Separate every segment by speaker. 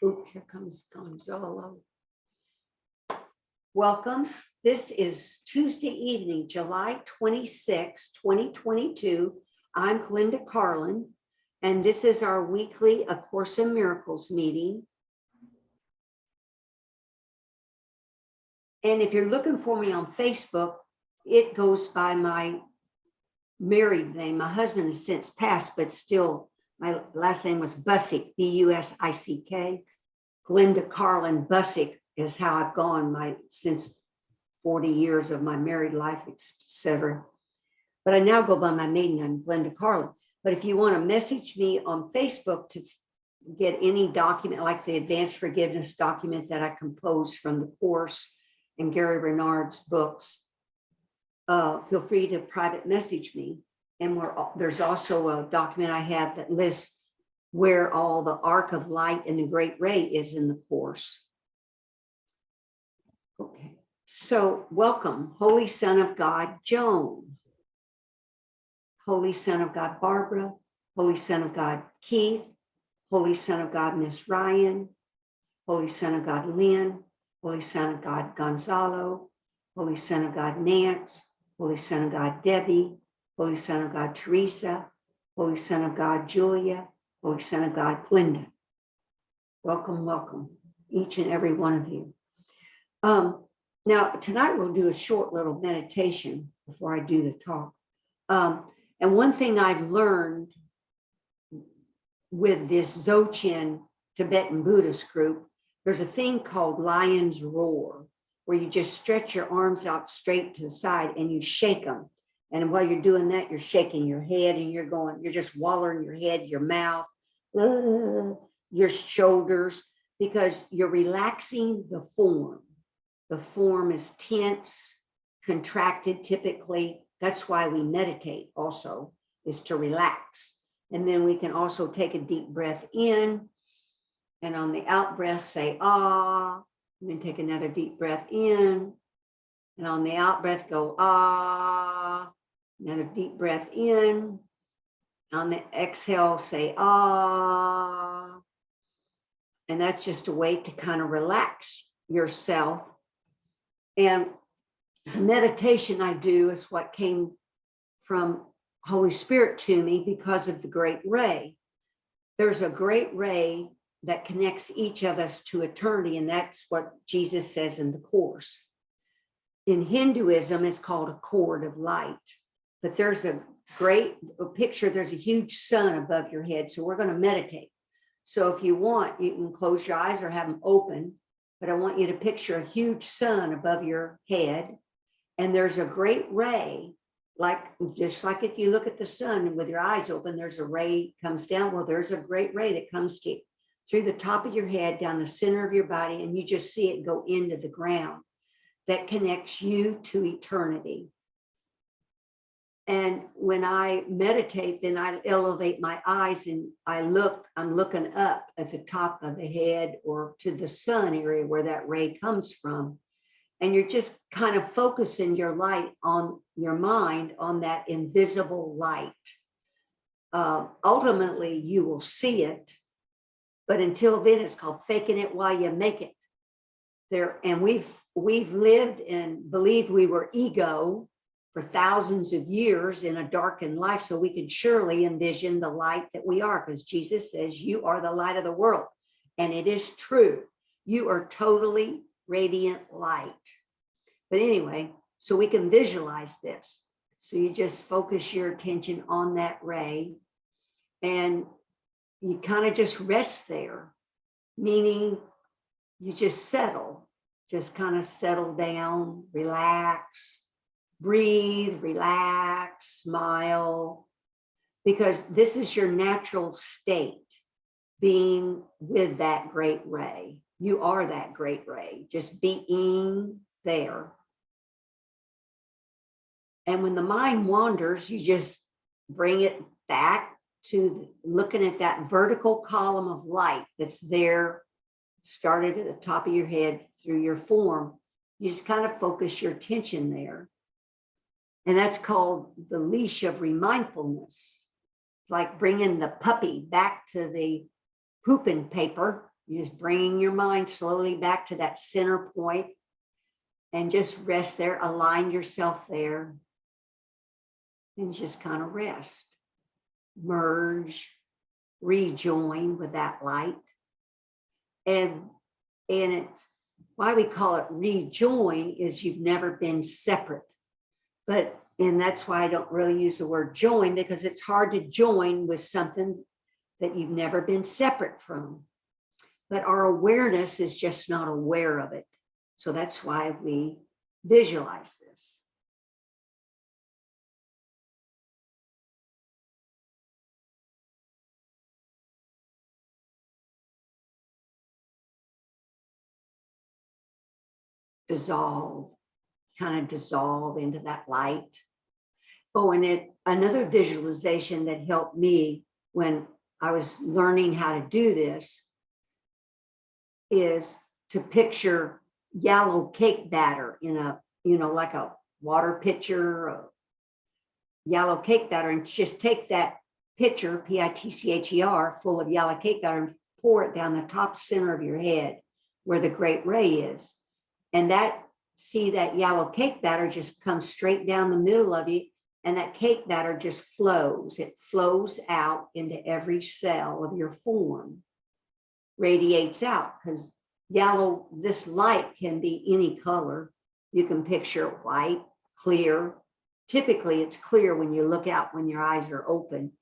Speaker 1: Oh, here comes Gonzalo. Welcome. This is Tuesday evening, July 26, 2022. I'm Glenda Carlin, and this is our weekly A Course in Miracles meeting. And if you're looking for me on Facebook, it goes by my married name. My husband has since passed, but still, my last name was Busick, B-U-S-I-C-K. Glenda Carlin Busick is how I've gone since 40 years of my married life, etc. But I now go by my maiden name, Glenda Carlin. But if you want to message me on Facebook to get any document, like the Advanced Forgiveness document that I composed from the Course and Gary Renard's books, feel free to private message me. And there's also a document I have that lists where all the arc of light and the great ray is in the Course. Okay, so welcome, Holy Son of God, Joan. Holy Son of God, Barbara. Holy Son of God, Keith. Holy Son of God, Miss Ryan. Holy Son of God, Lynn. Holy Son of God, Gonzalo. Holy Son of God, Nance. Holy Son of God, Debbie. Holy Son of God, Teresa. Holy Son of God, Julia. Holy Son of God, Glenda. Welcome, welcome, each and every one of you. Now, tonight we'll do a short little meditation before I do the talk. And one thing I've learned with this Dzogchen Tibetan Buddhist group, there's a thing called lion's roar, where you just stretch your arms out straight to the side and you shake them. And while you're doing that, you're shaking your head and you're just wallering your head, your mouth, your shoulders, because you're relaxing the form. The form is tense, contracted typically. That's why we meditate also, is to relax. And then we can also take a deep breath in, and on the out breath say ah, and then take another deep breath in, and on the out breath go ah, another deep breath in. On the exhale say ah, and that's just a way to kind of relax yourself. And the meditation I do is what came from Holy Spirit to me because of the great ray. There's a great ray that connects each of us to eternity, and that's what Jesus says in the Course. In Hinduism, it's called a cord of light, but there's a picture, there's a huge sun above your head, so we're going to meditate. So if you want, you can close your eyes or have them open, but I want you to picture a huge sun above your head, and there's a great ray, just like if you look at the sun with your eyes open, there's a ray comes down. Well, there's a great ray that comes through the top of your head, down the center of your body, and you just see it go into the ground. That connects you to eternity. And when I meditate, then I elevate my eyes and I'm looking up at the top of the head or to the sun area where that ray comes from. And you're just kind of focusing your light on your mind on that invisible light. Ultimately, you will see it, but until then, it's called faking it while you make it. And we've lived and believed we were ego for thousands of years in a darkened life, so we can surely envision the light that we are, because Jesus says you are the light of the world, and it is true. You are totally radiant light. But anyway, so we can visualize this. So you just focus your attention on that ray, and you kind of just rest there, meaning you just settle, just kind of settle down, relax, breathe, relax, smile, because this is your natural state, being with that great ray. You are that great ray, just being there. And when the mind wanders, you just bring it back to looking at that vertical column of light that's there, started at the top of your head through your form. You just kind of focus your attention there. And that's called the leash of remindfulness. Like bringing the puppy back to the pooping paper You're just bringing your mind slowly back to that center point and just rest there. Align yourself there and just kind of rest. Merge, rejoin with that light. And it's why we call it rejoin is you've never been separate. And that's why I don't really use the word join, because it's hard to join with something that you've never been separate from. But our awareness is just not aware of it. So that's why we visualize this. Dissolve, kind of dissolve into that light. Oh, and another visualization that helped me when I was learning how to do this is to picture yellow cake batter in a, like a water pitcher, a yellow cake batter, and just take that pitcher, Pitcher, full of yellow cake batter, and pour it down the top center of your head where the great ray is. And see that yellow cake batter just comes straight down the middle of you, and that cake batter just flows. It flows out into every cell of your form, radiates out, because this light can be any color. You can picture white, clear. Typically, it's clear when you look out when your eyes are open.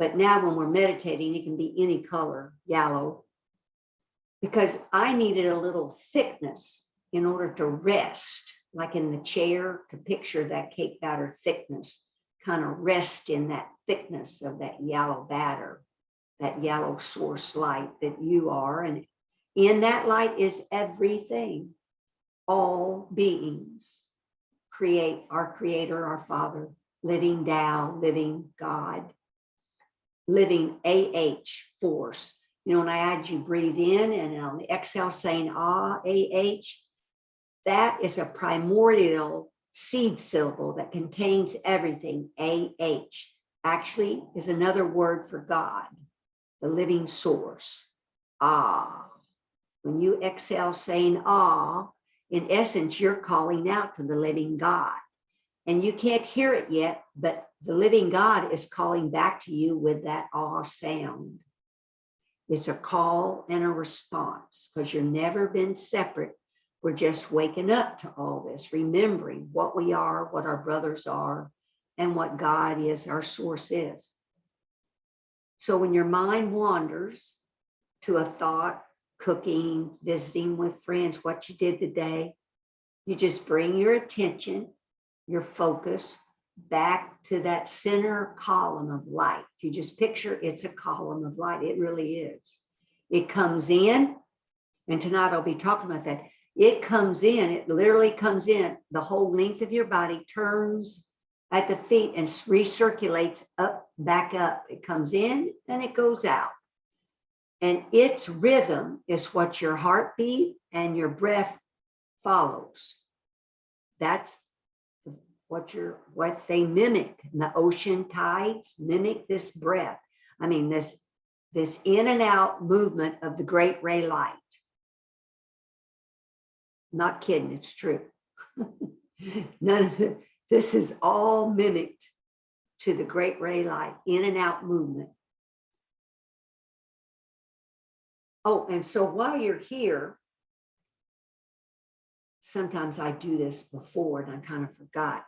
Speaker 1: But now when we're meditating, it can be any color, yellow, because I needed a little thickness in order to rest, like in the chair, to picture that cake batter thickness, kind of rest in that thickness of that yellow batter, that yellow source light that you are. And in that light is everything, all beings, our Creator, our Father, living Tao, living God, living force. When I had you breathe in and on the exhale saying that is a primordial seed syllable that contains everything. Actually is another word for God, the living source. When you exhale saying in essence, you're calling out to the living God. And you can't hear it yet, but the living God is calling back to you with that sound. It's a call and a response, because you've never been separate. We're just waking up to all this, remembering what we are, what our brothers are, and what God is, our source is. So when your mind wanders to a thought, cooking, visiting with friends, what you did today, you just bring your attention, your focus back to that center column of light. You just picture it's a column of light. It really is. It comes in, and tonight I'll be talking about that. It comes in, it literally comes in the whole length of your body, turns at the feet and recirculates back up. It comes in and it goes out. And its rhythm is what your heartbeat and your breath follows. That's what they mimic. And the ocean tides mimic this breath. I mean, this in and out movement of the great ray light. Not kidding, it's true. This is all mimicked to the great ray light, in and out movement. Oh, and so while you're here, sometimes I do this before and I kind of forgot.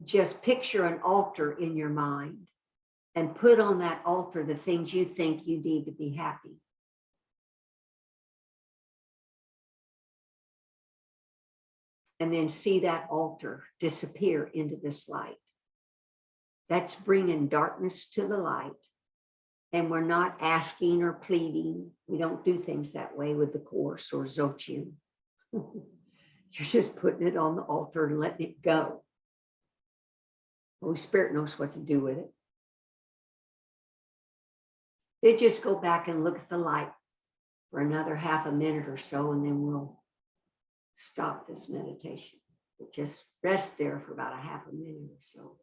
Speaker 1: Just picture an altar in your mind and put on that altar the things you think you need to be happy. And then see that altar disappear into this light. That's bringing darkness to the light. And we're not asking or pleading. We don't do things that way with the Course or Dzogchen. You're just putting it on the altar and letting it go. Holy Spirit knows what to do with it. Then just go back and look at the light for another half a minute or so, and then we'll stop this meditation. But just rest there for about a half a minute or so.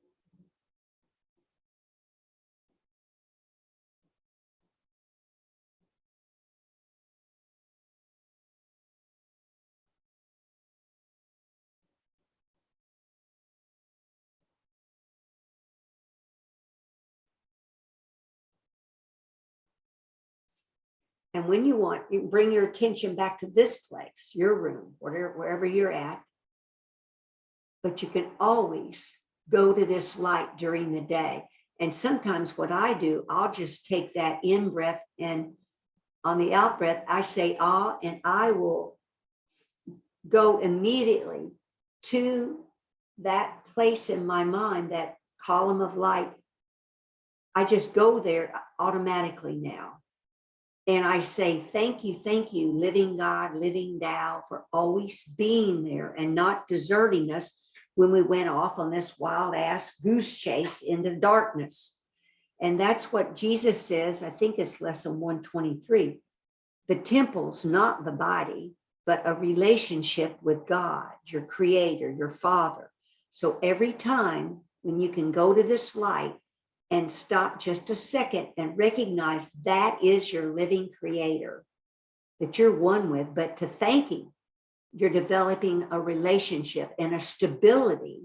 Speaker 1: And when you want, you bring your attention back to this place, your room, wherever you're at. But you can always go to this light during the day. And sometimes what I do, I'll just take that in breath, and on the out breath, I say ah, and I will go immediately to that place in my mind, that column of light. I just go there automatically now. And I say, thank you, living God, living Tao, for always being there and not deserting us when we went off on this wild ass goose chase into darkness. And that's what Jesus says. I think it's lesson 123. The temple's not the body, but a relationship with God, your creator, your father. So every time when you can go to this light and stop just a second and recognize that is your living creator that you're one with, but to thank him, you're developing a relationship and a stability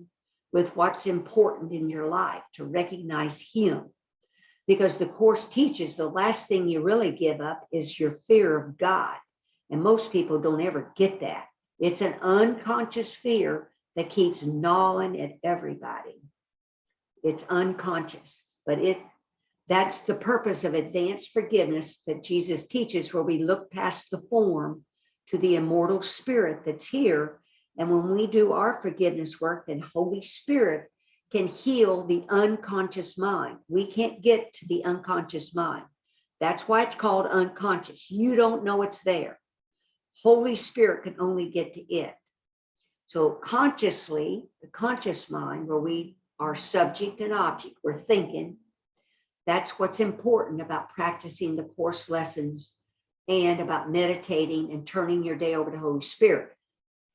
Speaker 1: with what's important in your life, to recognize him. Because the Course teaches the last thing you really give up is your fear of God. And most people don't ever get that. It's an unconscious fear that keeps gnawing at everybody. It's unconscious, but that's the purpose of advanced forgiveness that Jesus teaches, where we look past the form to the immortal spirit that's here. And when we do our forgiveness work, then Holy Spirit can heal the unconscious mind. We can't get to the unconscious mind. That's why it's called unconscious. You don't know it's there. Holy Spirit can only get to it. So consciously, the conscious mind, where we are subject and object, we're thinking, that's what's important about practicing the Course lessons and about meditating and turning your day over to Holy Spirit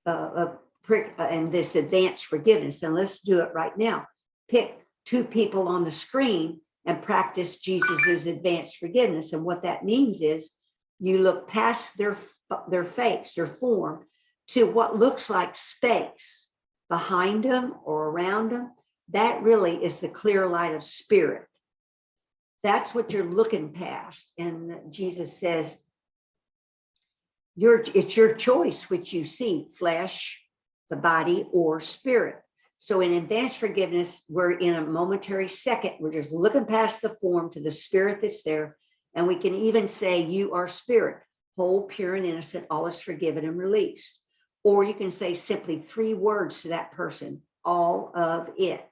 Speaker 1: and this advanced forgiveness. And let's do it right now. Pick two people on the screen and practice Jesus's advanced forgiveness. And what that means is you look past their face, their form, to what looks like space behind them or around them. That really is the clear light of spirit. That's what you're looking past. And Jesus says, it's your choice which you see, flesh, the body, or spirit. So in advanced forgiveness, we're in a momentary second. We're just looking past the form to the spirit that's there. And we can even say, you are spirit, whole, pure, and innocent, all is forgiven and released. Or you can say simply 3 words to that person, all of it,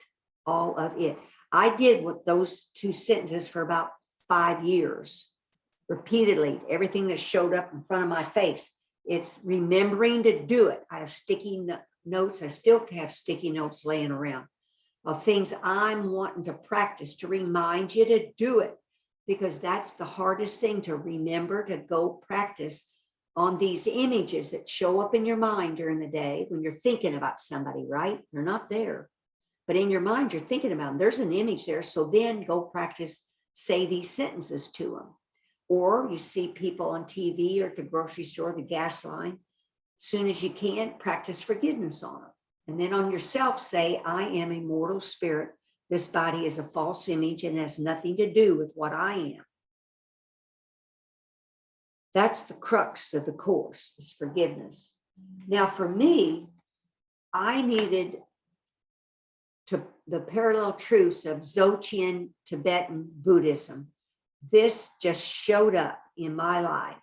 Speaker 1: all of it. I did with those 2 sentences for about 5 years, repeatedly, everything that showed up in front of my face. It's remembering to do it. I have sticky notes. I still have sticky notes laying around of things I'm wanting to practice to remind you to do it, because that's the hardest thing to remember, to go practice on these images that show up in your mind during the day when you're thinking about somebody, right? They're not there, but in your mind, you're thinking about them. There's an image there. So then go practice, say these sentences to them. Or you see people on TV or at the grocery store, the gas line. As soon as you can, practice forgiveness on them. And then on yourself, say, I am a mortal spirit. This body is a false image and has nothing to do with what I am. That's the crux of the Course, is forgiveness. Now, for me, I needed the parallel truths of Dzogchen Tibetan Buddhism. This just showed up in my life,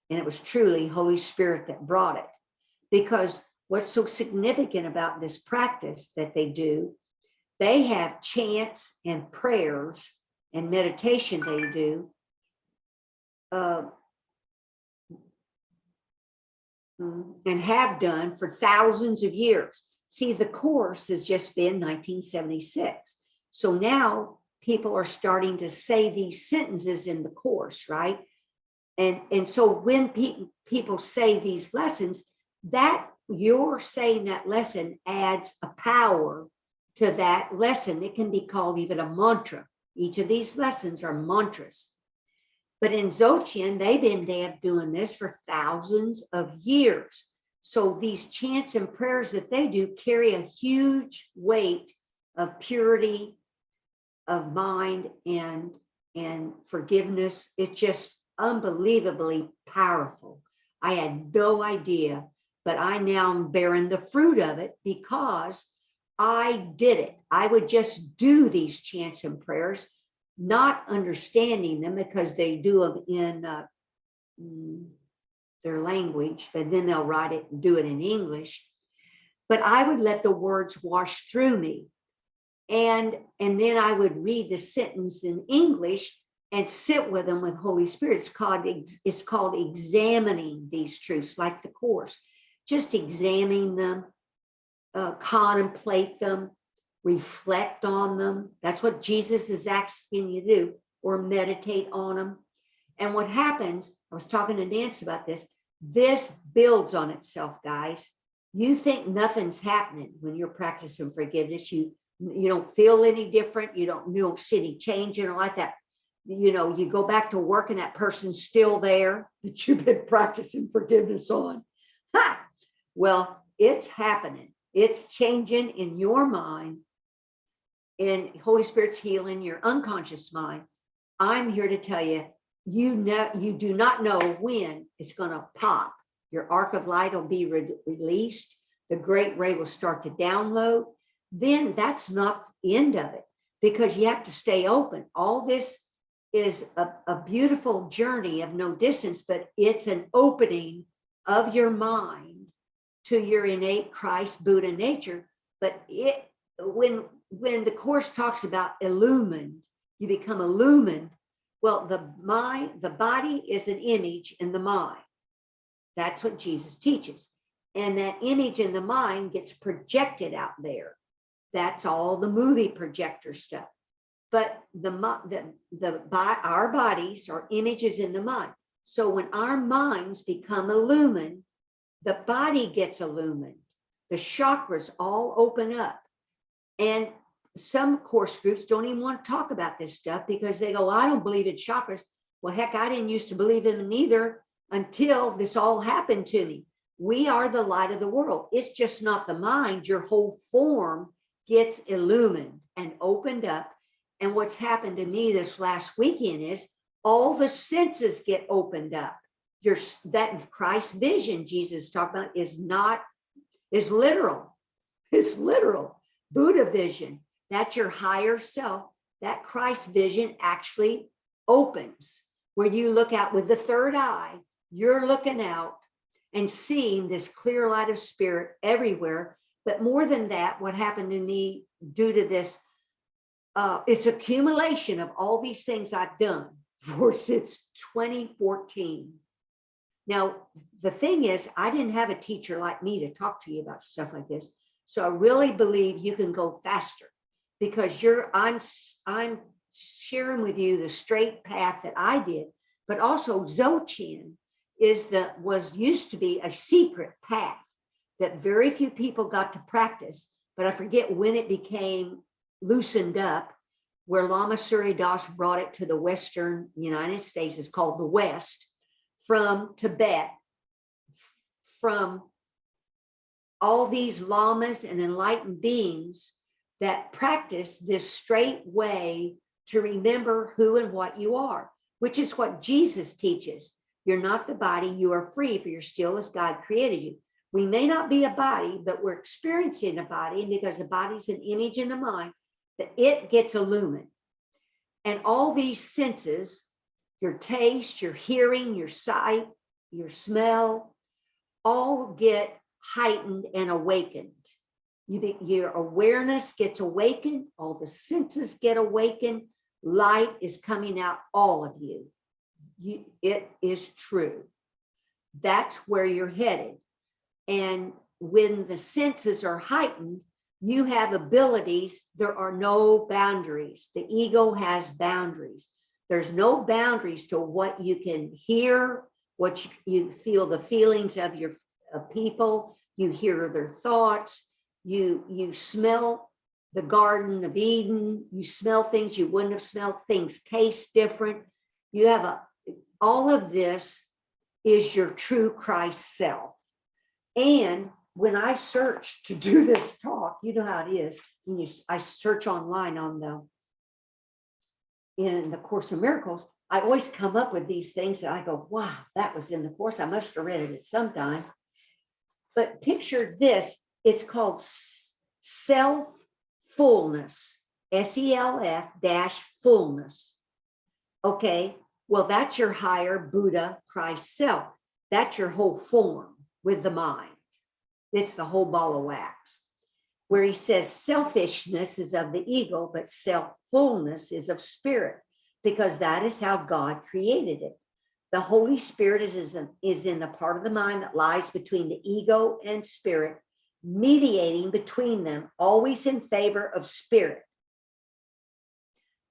Speaker 1: and it was truly Holy Spirit that brought it. Because what's so significant about this practice that they do, they have chants and prayers and meditation they do and have done for thousands of years. See, the Course has just been 1976. So now people are starting to say these sentences in the Course, right? And so when people say these lessons, that you're saying that lesson adds a power to that lesson. It can be called even a mantra. Each of these lessons are mantras. But in Dzogchen, they've been doing this for thousands of years. So these chants and prayers that they do carry a huge weight of purity of mind and forgiveness. It's just unbelievably powerful. I had no idea, but I now am bearing the fruit of it because I did it. I would just do these chants and prayers, not understanding them because they do them in their language, but then they'll write it and do it in English. But I would let the words wash through me. And then I would read the sentence in English and sit with them with Holy Spirit. It's called examining these truths, like the Course. Just examine them, contemplate them, reflect on them. That's what Jesus is asking you to do, or meditate on them. And what happens, I was talking to Nance about this builds on itself, guys. You think nothing's happening when you're practicing forgiveness. You don't feel any different. You don't see any change in it like that. You go back to work and that person's still there that you've been practicing forgiveness on. Ha! Well, it's happening. It's changing in your mind, and Holy Spirit's healing your unconscious mind. I'm here to tell you, you do not know when it's going to pop. Your arc of light will be released. The great ray will start to download. Then that's not the end of it, because you have to stay open. All this is a beautiful journey of no distance, but it's an opening of your mind to your innate Christ Buddha nature. But when the Course talks about illumined, you become illumined. Well, the body is an image in the mind. That's what Jesus teaches. And that image in the mind gets projected out there. That's all the movie projector stuff. But our bodies are images in the mind. So when our minds become illumined, the body gets illumined. The chakras all open up. And some Course groups don't even want to talk about this stuff because they go, I don't believe in chakras. Well, heck, I didn't used to believe in them either until this all happened to me. We are the light of the world. It's just not the mind. Your whole form gets illumined and opened up. And what's happened to me this last weekend is all the senses get opened up. That Christ vision Jesus talked about is literal. It's literal. Buddha vision. That's your higher self. That Christ vision actually opens, where you look out with the third eye. You're looking out and seeing this clear light of spirit everywhere. But more than that, what happened to me due to this, it's accumulation of all these things I've done since 2014. Now, the thing is, I didn't have a teacher like me to talk to you about stuff like this. So I really believe you can go faster, because I'm sharing with you the straight path that I did, but also Dzogchen used to be a secret path that very few people got to practice, but I forget when it became loosened up, where Lama Surya brought it to the Western United States. It's called the West, from Tibet, from all these lamas and enlightened beings that practice this straight way to remember who and what you are, which is what Jesus teaches. You're not the body, you are free, for you're still as God created you. We may not be a body, but we're experiencing a body, and because the body's an image in the mind, that it gets illumined. And all these senses, your taste, your hearing, your sight, your smell, all get heightened and awakened. Your awareness gets awakened, all the senses get awakened, light is coming out all of you. It is true. That's where you're headed. And when the senses are heightened, you have abilities. There are no boundaries. The ego has boundaries. There's no boundaries to what you can hear, what you feel, the feelings of your people. You hear their thoughts. You smell the Garden of Eden. You smell things you wouldn't have smelled. Things taste different. You have all of this is your true Christ self. And when I search to do this talk, you know how it is. I search online on in the Course of Miracles, I always come up with these things that I go, wow, that was in the Course. I must have read it at some time. But picture this, it's called self-fullness, SELF-fullness. Okay, well, that's your higher Buddha, Christ self. That's your whole form with the mind. It's the whole ball of wax. Where he says selfishness is of the ego, but self-fullness is of spirit, because that is how God created it. The Holy Spirit is in the part of the mind that lies between the ego and spirit, mediating between them, always in favor of spirit.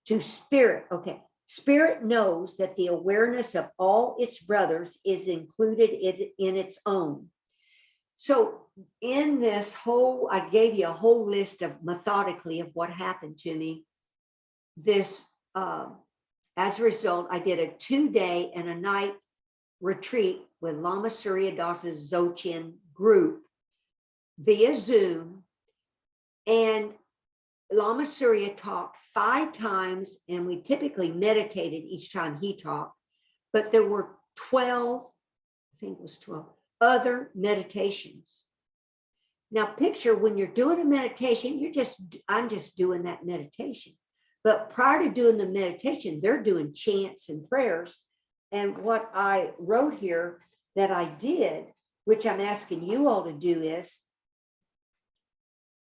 Speaker 1: To spirit, okay. Spirit knows that the awareness of all its brothers is included in its own. So in this whole, I gave you a whole list of methodically of what happened to me. This, as a result, I did a 2-day and a night retreat with Lama Surya Das's Dzogchen group via Zoom. And Lama Surya talked 5 times, and we typically meditated each time he talked, but there were 12, I think it was 12, other meditations. Now picture when you're doing a meditation, I'm just doing that meditation. But prior to doing the meditation, they're doing chants and prayers. And what I wrote here that I did, which I'm asking you all to do, is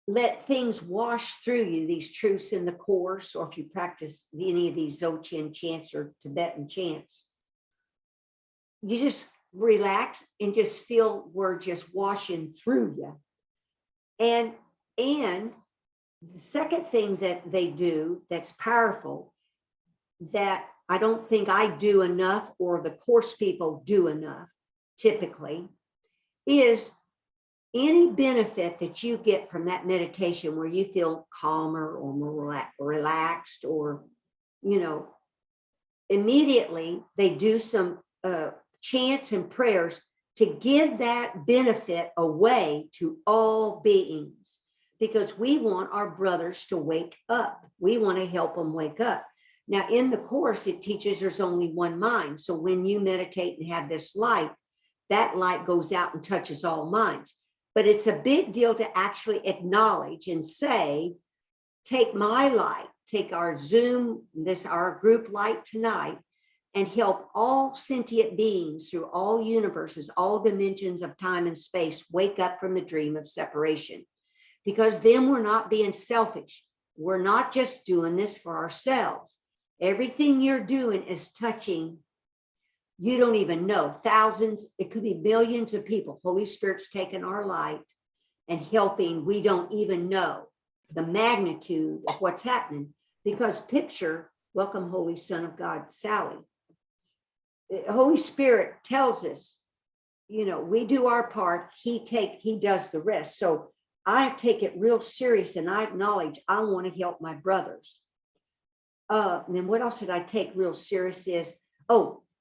Speaker 1: let things wash through you, these truths in the Course, or if you practice any of these Dzogchen chants or Tibetan chants, you just relax and just feel we're just washing through you. And the second thing that they do that's powerful, that I don't think I do enough, or the Course people do enough typically, is any benefit that you get from that meditation where you feel calmer or more relaxed, or, you know, immediately they do some chants and prayers to give that benefit away to all beings, because we want our brothers to wake up. We want to help them wake up. Now, in the Course, it teaches there's only one mind. So when you meditate and have this light, that light goes out and touches all minds. But it's a big deal to actually acknowledge and say, take my light, take our Zoom, our group light tonight, and help all sentient beings through all universes, all dimensions of time and space, wake up from the dream of separation. Because then we're not being selfish. We're not just doing this for ourselves. Everything you're doing is touching, you don't even know, thousands, it could be millions of people. Holy Spirit's taking our light and helping, we don't even know the magnitude of what's happening. Because picture, welcome Holy Son of God, Sally. The Holy Spirit tells us, you know, we do our part, he does the rest. So I take it real serious, and I acknowledge I want to help my brothers. And then what else did I take real serious is,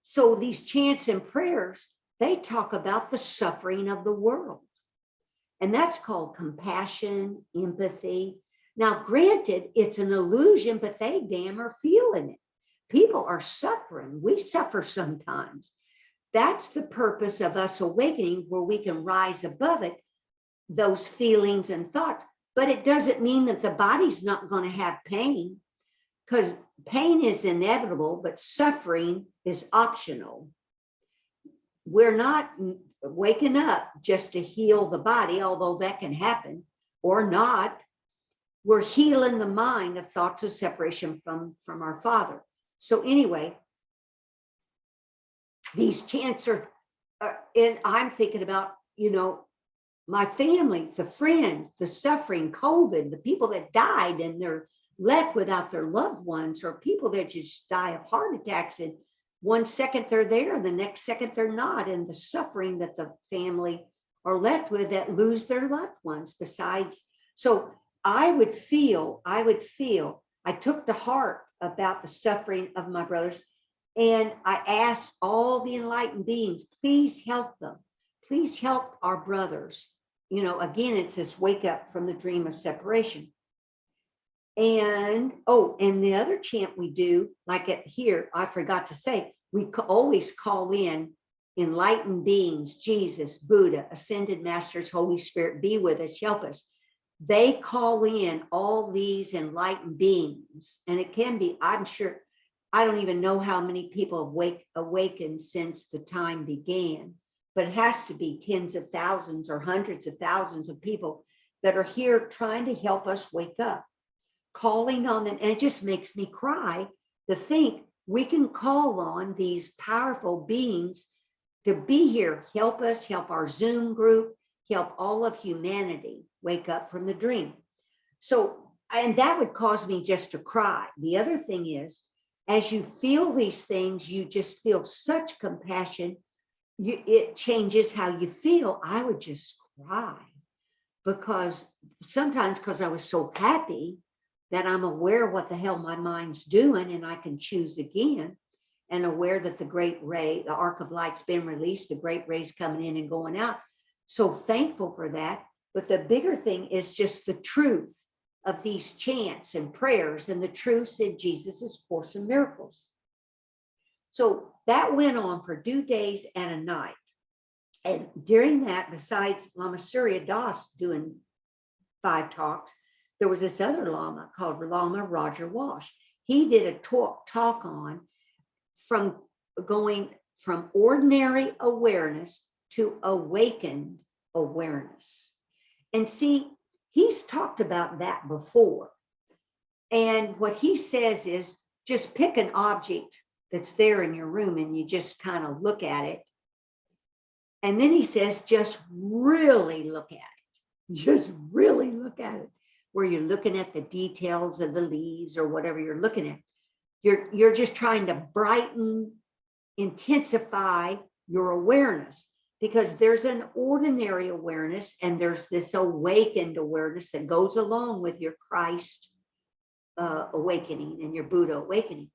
Speaker 1: so these chants and prayers, they talk about the suffering of the world. And that's called compassion, empathy. Now, granted, it's an illusion, but they damn are feeling it. People are suffering. We suffer sometimes. That's the purpose of us awakening, where we can rise above it, those feelings and thoughts. But it doesn't mean that the body's not going to have pain, because pain is inevitable, but suffering is optional. We're not waking up just to heal the body, although that can happen, or not. We're healing the mind of thoughts of separation from our Father. So anyway, these chants are, and I'm thinking about, you know, my family, the friends, the suffering, COVID, the people that died and they're left without their loved ones, or people that just die of heart attacks, and one second they're there and the next second they're not, and the suffering that the family are left with that lose their loved ones. Besides, so I would feel, I took to heart about the suffering of my brothers, and I asked all the enlightened beings, please help them. Please help our brothers. You know, again, it's this wake up from the dream of separation. And, oh, and the other chant we do, like at here, I forgot to say, we always call in enlightened beings, Jesus, Buddha, ascended masters, Holy Spirit, be with us, help us. They call in all these enlightened beings, and it can be, I'm sure, I don't even know how many people have awakened since the time began, but it has to be tens of thousands or hundreds of thousands of people that are here trying to help us wake up, calling on them. And it just makes me cry to think we can call on these powerful beings to be here, help us, help our Zoom group, help all of humanity wake up from the dream. So, and that would cause me just to cry. The other thing is, as you feel these things, you just feel such compassion. It changes how you feel. I would just cry because sometimes, because I was so happy that I'm aware of what the hell my mind's doing and I can choose again, and aware that the great ray, the arc of light's been released, the great ray's coming in and going out. So thankful for that. But the bigger thing is just the truth of these chants and prayers and the truths in Jesus's Course in Miracles. So that went on for 2 days and a night. And during that, besides Lama Surya Das doing 5 talks, there was this other Lama called Lama Roger Walsh. He did a talk on from going from ordinary awareness to awakened awareness. And see, he's talked about that before. And what he says is just pick an object that's there in your room and you just kind of look at it. And then he says, just really look at it. Just really look at it. Where you're looking at the details of the leaves or whatever you're looking at. You're just trying to brighten, intensify your awareness, because there's an ordinary awareness and there's this awakened awareness that goes along with your Christ awakening and your Buddha awakening.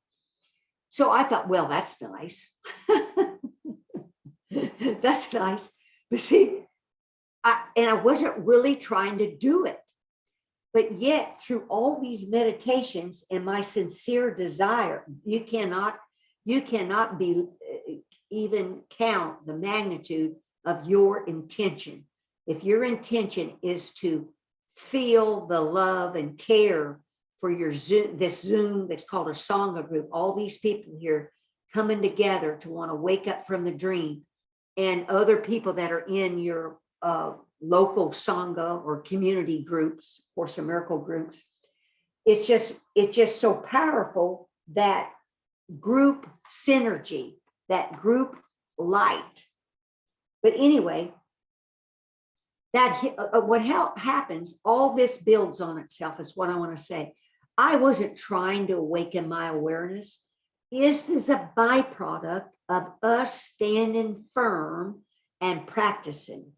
Speaker 1: So I thought, well, that's nice. That's nice. But see, I wasn't really trying to do it. But yet, through all these meditations and my sincere desire, you cannot even count the magnitude of your intention. If your intention is to feel the love and care for your Zoom, this Zoom that's called a Sangha group, all these people here coming together to want to wake up from the dream, and other people that are in your local Sangha or community groups or some miracle groups, it's just so powerful, that group synergy, that group light. But anyway, that what happens, all this builds on itself is what I want to say. I wasn't trying to awaken my awareness. This is a byproduct of us standing firm and practicing.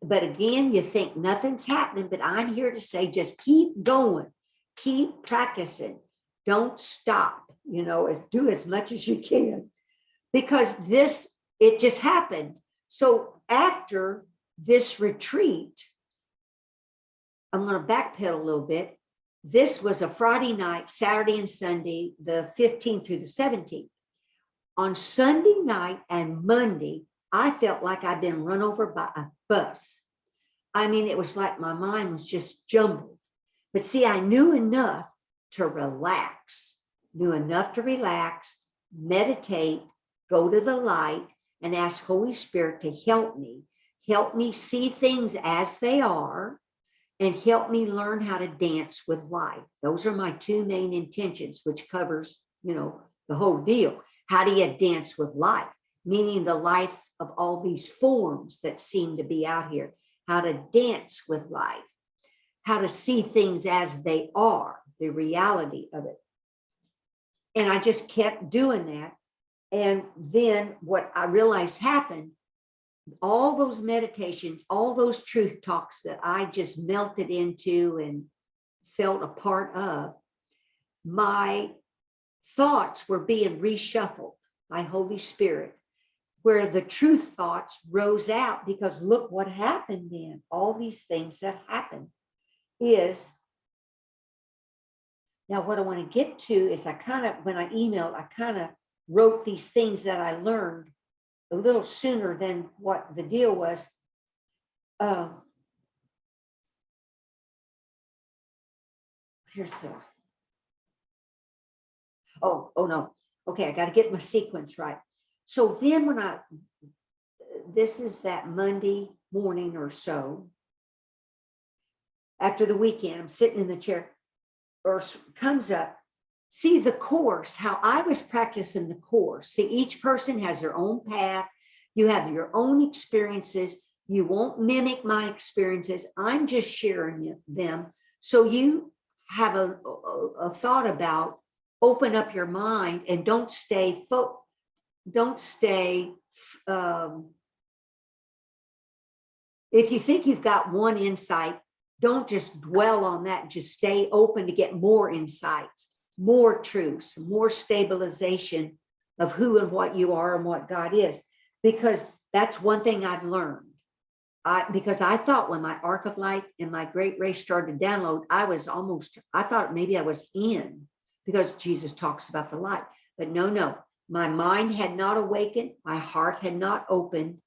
Speaker 1: But again, you think nothing's happening, but I'm here to say, just keep going, keep practicing. Don't stop, do as much as you can, because it just happened. So after this retreat, I'm going to backpedal a little bit. This was a Friday night, Saturday and Sunday, the 15th through the 17th. On Sunday night and Monday, I felt like I'd been run over by a bus. I mean, it was like my mind was just jumbled. But see, I knew enough to relax, meditate, go to the light, and ask Holy Spirit to help me see things as they are, and help me learn how to dance with life. Those are my 2 main intentions, which covers, the whole deal. How do you dance with life? Meaning the life of all these forms that seem to be out here. How to dance with life. How to see things as they are, the reality of it. And I just kept doing that. And then what I realized happened, all those meditations, all those truth talks that I just melted into and felt a part of, my thoughts were being reshuffled by Holy Spirit, where the truth thoughts rose out. Because look what happened then. All these things that happened is Now, what I want to get to is when I emailed, I kind of wrote these things that I learned a little sooner than what the deal was. Here's the, oh no. Okay, I got to get my sequence right. So then this is that Monday morning or so, after the weekend, I'm sitting in the chair, or comes up, see the course, how I was practicing the course. See, each person has their own path. You have your own experiences. You won't mimic my experiences. I'm just sharing them. So you have a thought about, open up your mind and don't stay, if you think you've got one insight, don't just dwell on that. Just stay open to get more insights, more truths, more stabilization of who and what you are and what God is. Because that's one thing I've learned. Because I thought when my arc of light and my great race started to download, I thought maybe I was in, because Jesus talks about the light. But no, my mind had not awakened. My heart had not opened.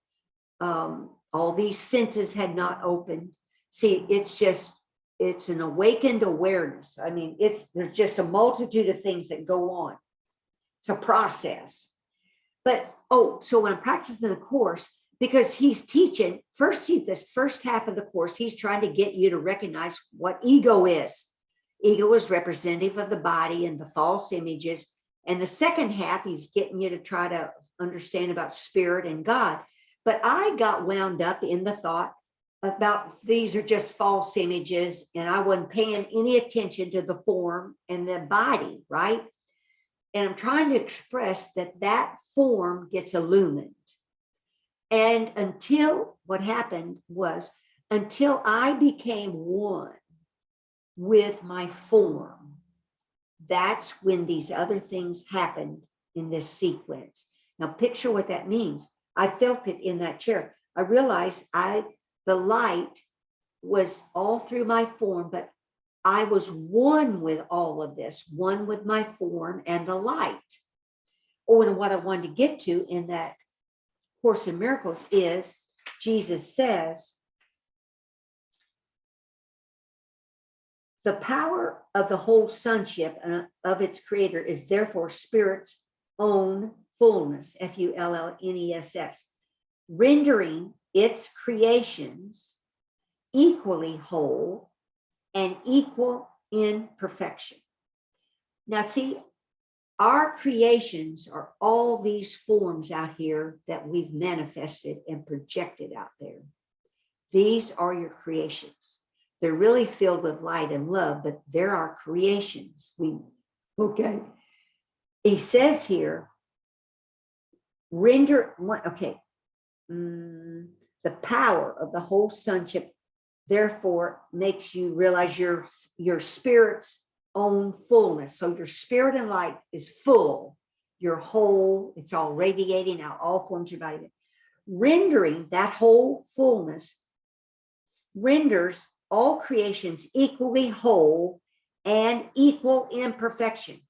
Speaker 1: All these senses had not opened. See, it's an awakened awareness. I mean, there's just a multitude of things that go on. It's a process. But, so when I'm practicing the course, because he's teaching, this first half of the course, he's trying to get you to recognize what ego is. Ego is representative of the body and the false images. And the second half, he's getting you to try to understand about spirit and God. But I got wound up in the thought about these are just false images, and I wasn't paying any attention to the form and the body, right? And I'm trying to express that form gets illumined. And until I became one with my form, that's when these other things happened in this sequence. Now picture what that means. I felt it in that chair. I realized the light was all through my form, but I was one with all of this, one with my form and the light. And what I wanted to get to in that Course in Miracles is, Jesus says, the power of the whole sonship and of its creator is therefore spirit's own fullness, Fullness, rendering its creations equally whole and equal in perfection. Now, see, our creations are all these forms out here that we've manifested and projected out there. These are your creations. They're really filled with light and love, but they're our creations. He says here, the power of the whole sonship therefore makes you realize your spirit's own fullness. So your spirit and light is full, you're whole, it's all radiating out all forms of your body. Rendering that whole fullness renders all creations equally whole and equal in perfection.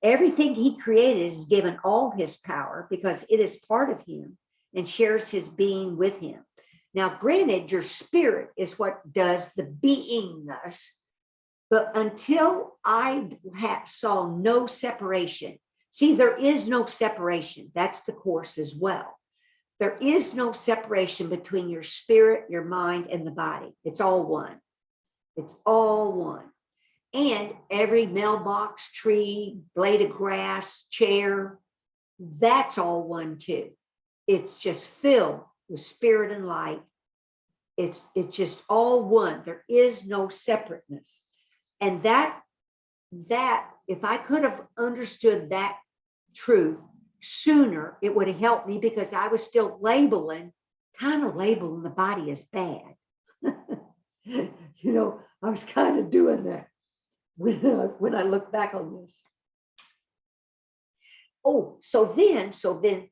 Speaker 1: Everything he created is given all his power because it is part of him and shares his being with him. Now, granted, your spirit is what does the beingness, but until I saw no separation, see, there is no separation. That's the Course as well. There is no separation between your spirit, your mind, and the body. It's all one. It's all one. And every mailbox, tree, blade of grass, chair, that's all one too. It's just filled with spirit and light. It's just all one. There is no separateness. And that if I could have understood that truth sooner, it would have helped me, because I was still labeling the body as bad. I was kind of doing that when I look back on this. So then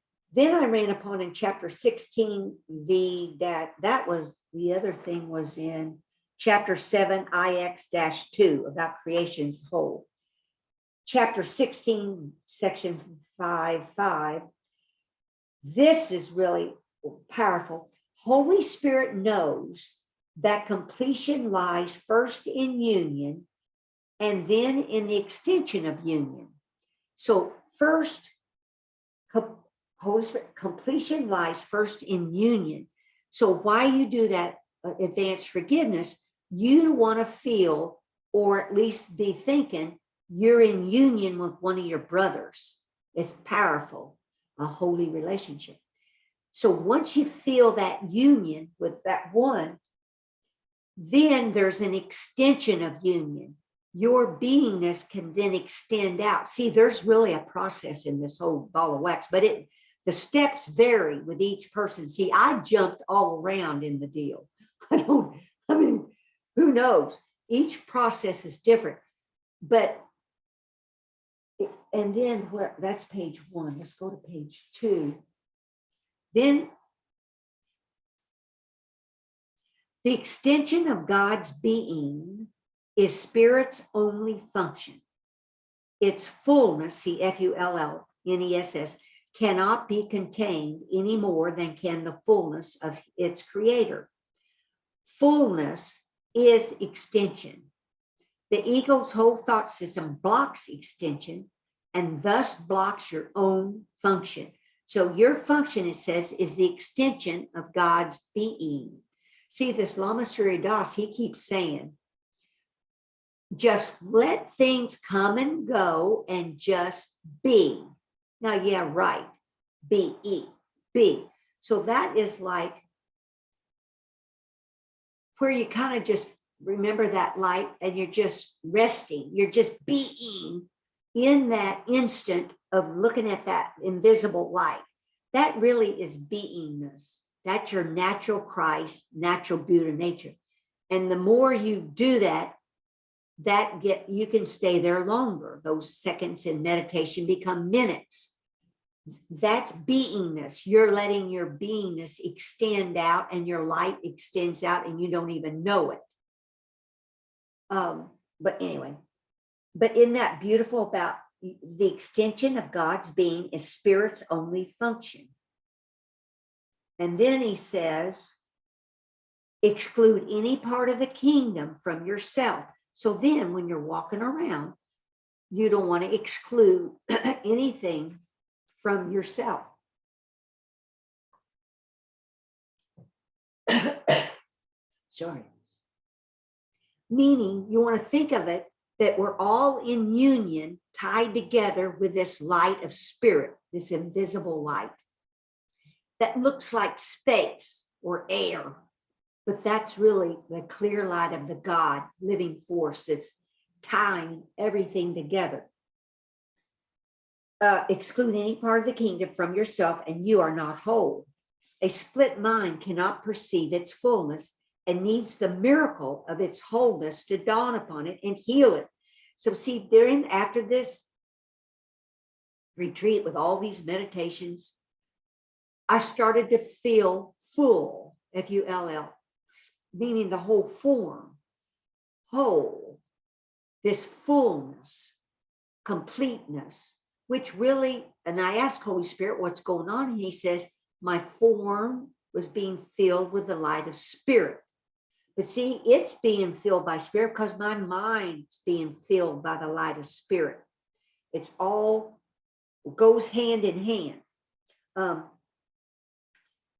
Speaker 1: I ran upon in chapter 16, that was the other thing was in Chapter 7, IX-2, about creation's whole. Chapter 16, section 5:5. This is really powerful. Holy Spirit knows that completion lies first in union and then in the extension of union. So first, Holy Spirit, completion lies first in union. So why you do that advanced forgiveness, you want to feel, or at least be thinking, you're in union with one of your brothers. It's powerful, a holy relationship. So once you feel that union with that one, then there's an extension of union. Your beingness can then extend out. See, there's really a process in this whole ball of wax, but the steps vary with each person. See, I jumped all around in the deal. I mean, who knows? Each process is different. But, and then that's page 1. Let's go to page 2. Then the extension of God's being is Spirit's only function. Its fullness, see, Fullness, cannot be contained any more than can the fullness of its creator. Fullness is extension. The ego's whole thought system blocks extension and thus blocks your own function. So your function, it says, is the extension of God's being. See, this Lama Surya, he keeps saying, just let things come and go and just be. Now, yeah, right. Be. So that is like where you kind of just remember that light and you're just resting. You're just being in that instant of looking at that invisible light. That really is beingness. That's your natural Christ, natural Buddha nature. And the more you do that, you can stay there longer. Those seconds in meditation become minutes. That's beingness. You're letting your beingness extend out and your light extends out and you don't even know it. But anyway, but in that beautiful about the extension of God's being is Spirit's only function. And then he says, exclude any part of the kingdom from yourself. So then when you're walking around, you don't want to exclude anything from yourself. Sorry. Meaning you want to think of it that we're all in union, tied together with this light of spirit, this invisible light that looks like space or air, but that's really the clear light of the God living force that's tying everything together. Exclude any part of the kingdom from yourself and you are not whole. A split mind cannot perceive its fullness and needs the miracle of its wholeness to dawn upon it and heal it. So see, after this retreat with all these meditations, I started to feel full, Full, meaning the whole form, whole, this fullness, completeness, which really, and I asked Holy Spirit, what's going on? And he says, my form was being filled with the light of spirit. But see, it's being filled by spirit because my mind's being filled by the light of spirit. It's all goes hand in hand.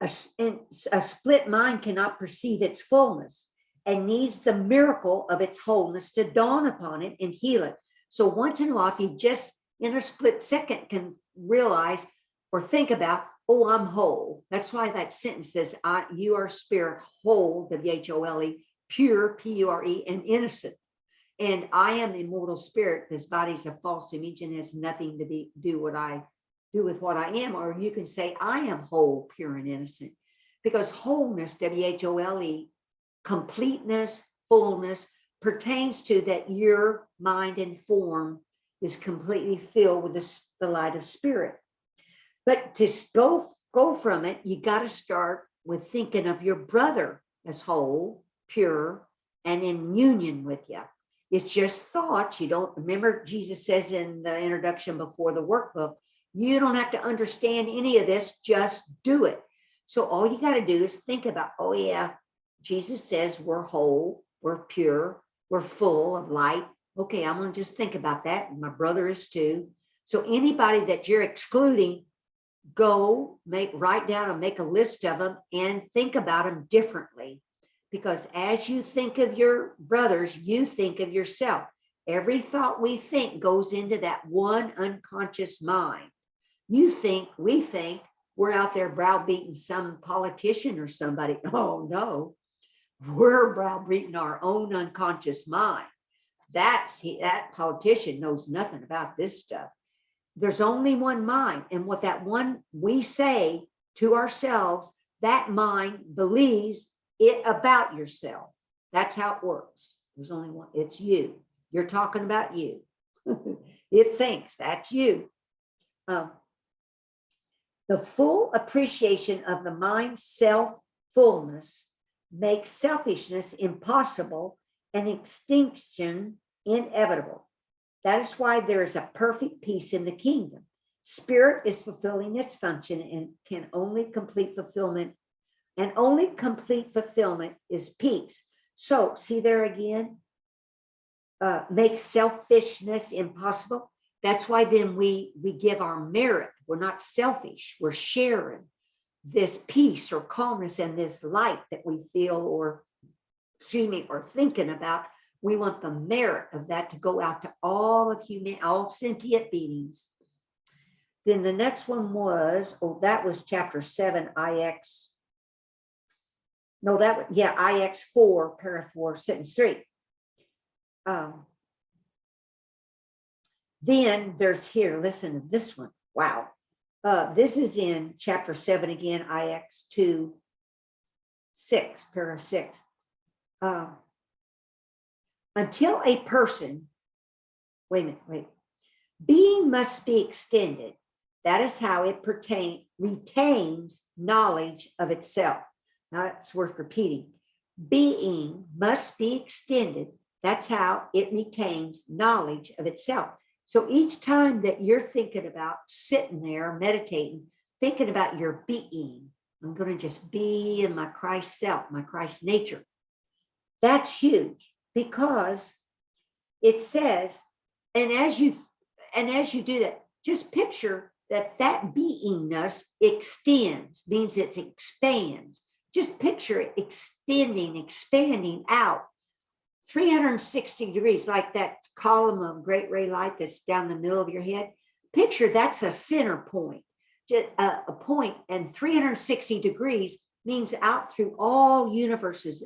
Speaker 1: A split mind cannot perceive its fullness and needs the miracle of its wholeness to dawn upon it and heal it. So once in a while, if you just in a split second can realize or think about, oh, I'm whole. That's why that sentence says, you are spirit whole, WHOLE, pure, PURE, and innocent. And I am immortal spirit. This body's a false image and has nothing to do what I do with what I am. Or you can say, I am whole, pure, and innocent. Because wholeness, WHOLE, completeness, fullness, pertains to that your mind and form is completely filled with the light of spirit. But to go from it, you got to start with thinking of your brother as whole, pure, and in union with you. It's just thoughts. You don't remember, Jesus says in the introduction before the workbook, you don't have to understand any of this, just do it. So all you got to do is think about, oh yeah, Jesus says we're whole, we're pure, we're full of light. Okay, I'm going to just think about that. My brother is too. So anybody that you're excluding, write down and make a list of them and think about them differently. Because as you think of your brothers, you think of yourself. Every thought we think goes into that one unconscious mind. We think we're out there browbeating some politician or somebody. Oh no, we're browbeating our own unconscious mind. That politician knows nothing about this stuff. There's only one mind. And what that one we say to ourselves, that mind believes it about yourself. That's how it works. There's only one. It's you. You're talking about you. It thinks that's you. The full appreciation of the mind's self-fullness makes selfishness impossible and extinction inevitable. That is why there is a perfect peace in the kingdom. Spirit is fulfilling its function and can only complete fulfillment. And only complete fulfillment is peace. So, see there again, makes selfishness impossible. That's why then we give our merit. We're not selfish. We're sharing this peace or calmness and this light that we feel or thinking about. We want the merit of that to go out to all of human, all sentient beings. Then the next one was, that was chapter 7, IX. No, IX 4, paragraph 4, sentence 3. Then there's here, listen to this one. Wow. This is in chapter 7 again, IX 2, 6, paragraph 6. Until a person, being must be extended. That is how it retains knowledge of itself. Now it's worth repeating. Being must be extended. That's how it retains knowledge of itself. So each time that you're thinking about sitting there, meditating, thinking about your being, I'm going to just be in my Christ self, my Christ nature. That's huge because it says, and as you do that, just picture that beingness extends, means it expands. Just picture it extending, expanding out 360 degrees, like that column of great ray light that's down the middle of your head. Picture that's a center point, a point, and 360 degrees means out through all universes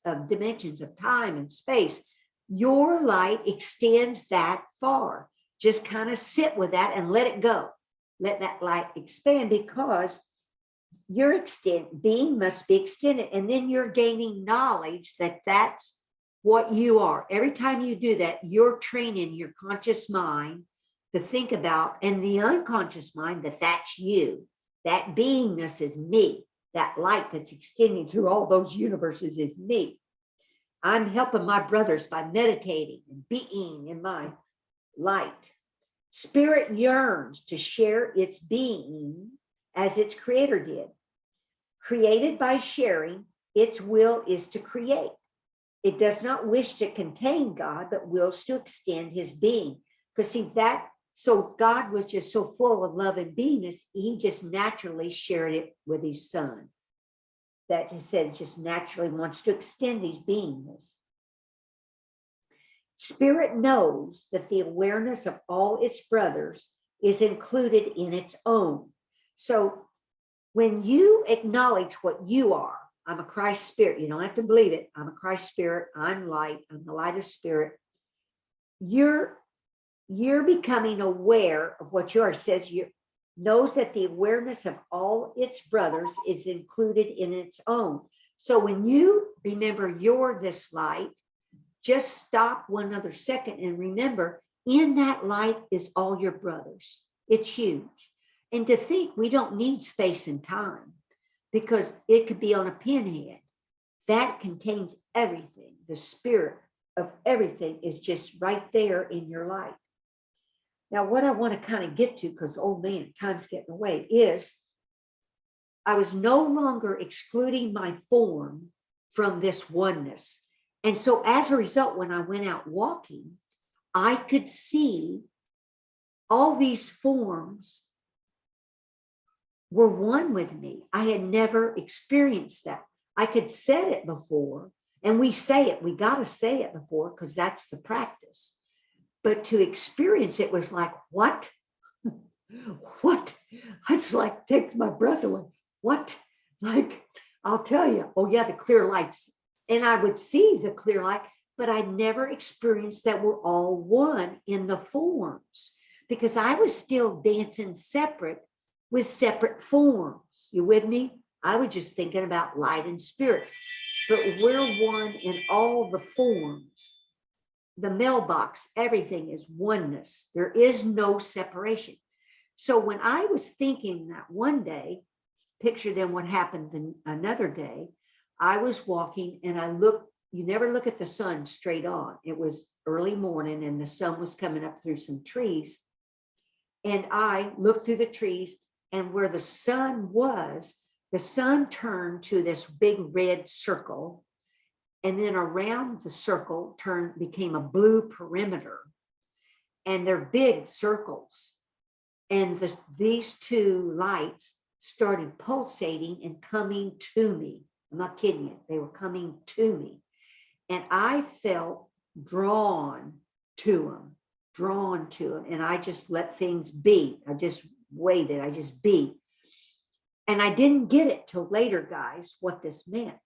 Speaker 1: of dimensions of time and space. Your light extends that far. Just kind of sit with that and let it go. Let that light expand because your being must be extended. And then you're gaining knowledge that that's what you are. Every time you do that, you're training your conscious mind to think about, and the unconscious mind, that that's you. That beingness is me. That light that's extending through all those universes is me. I'm helping my brothers by meditating and being in my light. Spirit yearns to share its being as its creator did. Created by sharing, its will is to create. It does not wish to contain God, but wills to extend his being. Because see that, so God was just so full of love and beingness, he just naturally shared it with his son. That he said just naturally wants to extend his beingness. Spirit knows that the awareness of all its brothers is included in its own. So when you acknowledge what you are, I'm a Christ spirit. You don't have to believe it. I'm a Christ spirit. I'm light. I'm the light of spirit. You're becoming aware of what you are. It says you knows that the awareness of all its brothers is included in its own. So when you remember you're this light, just stop 1 other second and remember in that light is all your brothers. It's huge. And to think we don't need space and time, because it could be on a pinhead. that contains everything. The spirit of everything is just right there in your life. Now, what I want to kind of get to, because, oh man, time's getting away, is I was no longer excluding my form from this oneness. And so as a result, when I went out walking, I could see all these forms were one with me. I had never experienced that. I could say it before, and we say it, we got to say it before because that's the practice. But to experience it was like, what? What? It's like, takes my breath away. What? Like, I'll tell you, oh yeah, the clear lights. And I would see the clear light, but I never experienced that we're all one in the forms because I was still dancing separate with separate forms. You with me? I was just thinking about light and spirit, but we're one in all the forms. The mailbox, everything is oneness. There is no separation. So when I was thinking that one day, picture then what happened another day, I was walking and I looked, you never look at the sun straight on. It was early morning and the sun was coming up through some trees. And I looked through the trees, and where the sun was, the sun turned to this big red circle. And then around the circle became a blue perimeter. And they're big circles. And these two lights started pulsating and coming to me. I'm not kidding you. They were coming to me. And I felt drawn to them. And I just let things be. I just waited. I just be. And I didn't get it till later, guys, what this meant.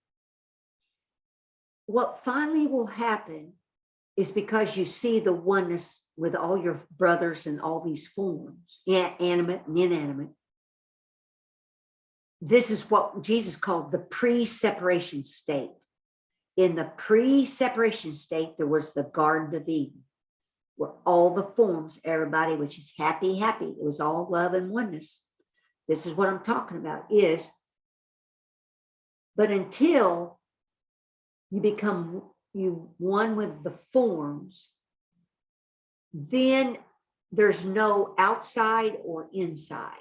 Speaker 1: What finally will happen is because you see the oneness with all your brothers and all these forms, animate and inanimate. This is what Jesus called the pre-separation state. In the pre-separation state, there was the Garden of Eden, where all the forms, everybody was just happy. It was all love and oneness. This is what I'm talking about is, but until you become one with the forms, then there's no outside or inside.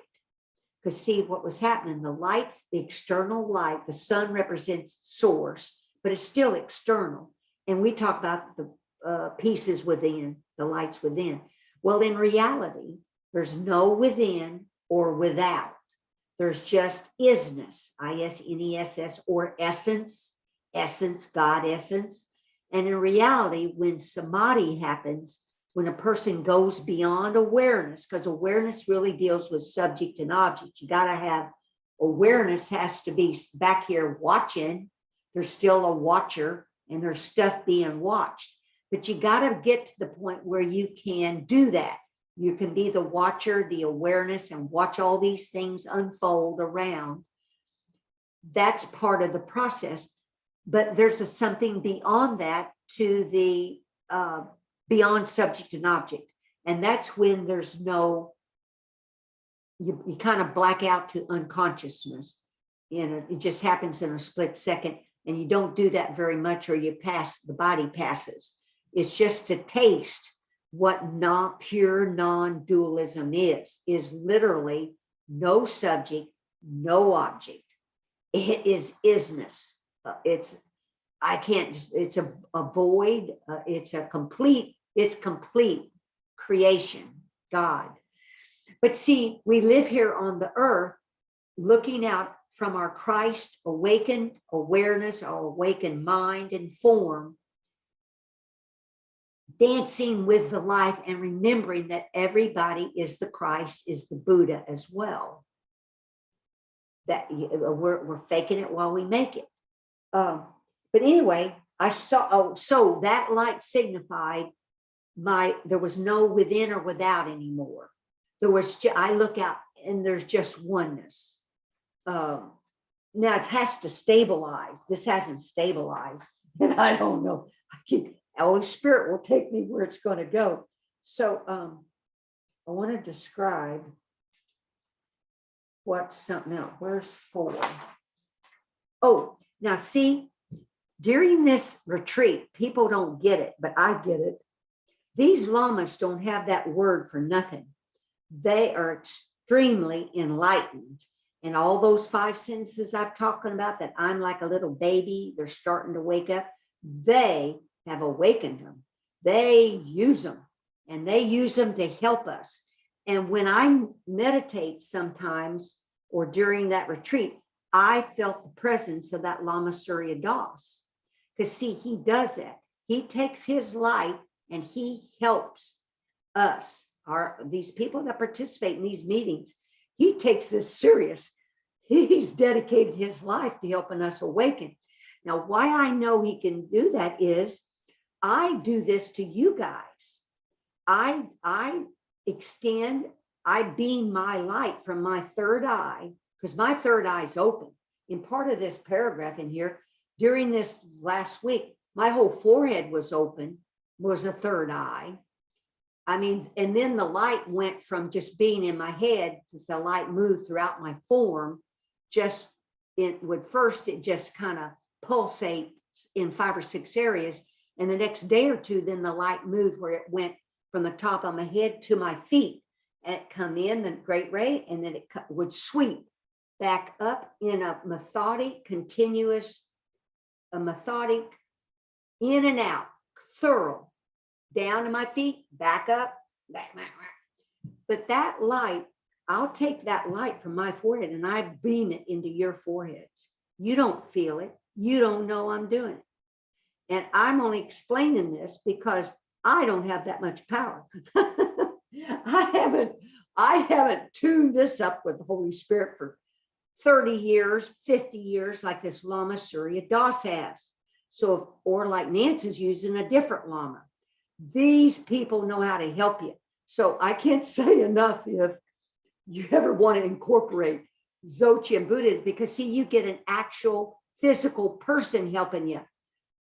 Speaker 1: Because see what was happening, the light, the external light, the sun represents source, but it's still external. And we talk about the pieces within, the lights within. Well, in reality, there's no within or without. There's just isness, I-S-N-E-S-S, or essence, God essence. And in reality, when samadhi happens, when a person goes beyond awareness, because awareness really deals with subject and object, you got to have awareness, has to be back here watching. There's still a watcher and there's stuff being watched, but you got to get to the point where you can do that. You can be the watcher, the awareness, and watch all these things unfold around. That's part of the process. But there's something beyond that to the beyond subject and object. And that's when there's no, you kind of black out to unconsciousness. It just happens in a split second. And you don't do that very much, or the body passes. It's just to taste what pure non-dualism is literally no subject, no object. It is isness. It's a void. It's complete creation, God. But see, we live here on the earth looking out from our Christ awakened awareness, our awakened mind and form, dancing with the life and remembering that everybody is the Christ, is the Buddha as well. That we're faking it while we make it. But anyway, I saw, so that light signified there was no within or without anymore. I look out and there's just oneness. Now it has to stabilize. This hasn't stabilized. And I don't know. Holy Spirit will take me where it's going to go. So I want to describe what's something else. Where's 4? Oh, now see, during this retreat, people don't get it, but I get it. These lamas don't have that word for nothing. They are extremely enlightened. And all those 5 sentences I'm talking about, that I'm like a little baby, they're starting to wake up, they have awakened them. They use them, and they use them to help us. And when I meditate sometimes, or during that retreat, I felt the presence of that Lama Surya Das. Because see, he does that. He takes his light and he helps us, these people that participate in these meetings. He takes this serious. He's dedicated his life to helping us awaken. Now, why I know he can do that is I do this to you guys. I beam my light from my third eye, because my third eye is open. In part of this paragraph in here, during this last week, my whole forehead was open, was a third eye. I mean, and then the light went from just being in my head, the light moved throughout my form. It just kind of pulsate in 5 or 6 areas. And the next day or two, then the light moved where it went from the top of my head to my feet. And it come in the great ray, and then it would sweep back up in a methodic, continuous, in and out, thorough, down to my feet, back up, back. But that light, I'll take that light from my forehead and I beam it into your foreheads. You don't feel it. You don't know I'm doing it. And I'm only explaining this because I don't have that much power. I haven't tuned this up with the Holy Spirit for 30 years, 50 years, like this Lama Surya Das has. So, or like Nancy's using a different Lama. These people know how to help you. So I can't say enough if you ever want to incorporate Dzogchen Buddhist, because see, you get an actual physical person helping you.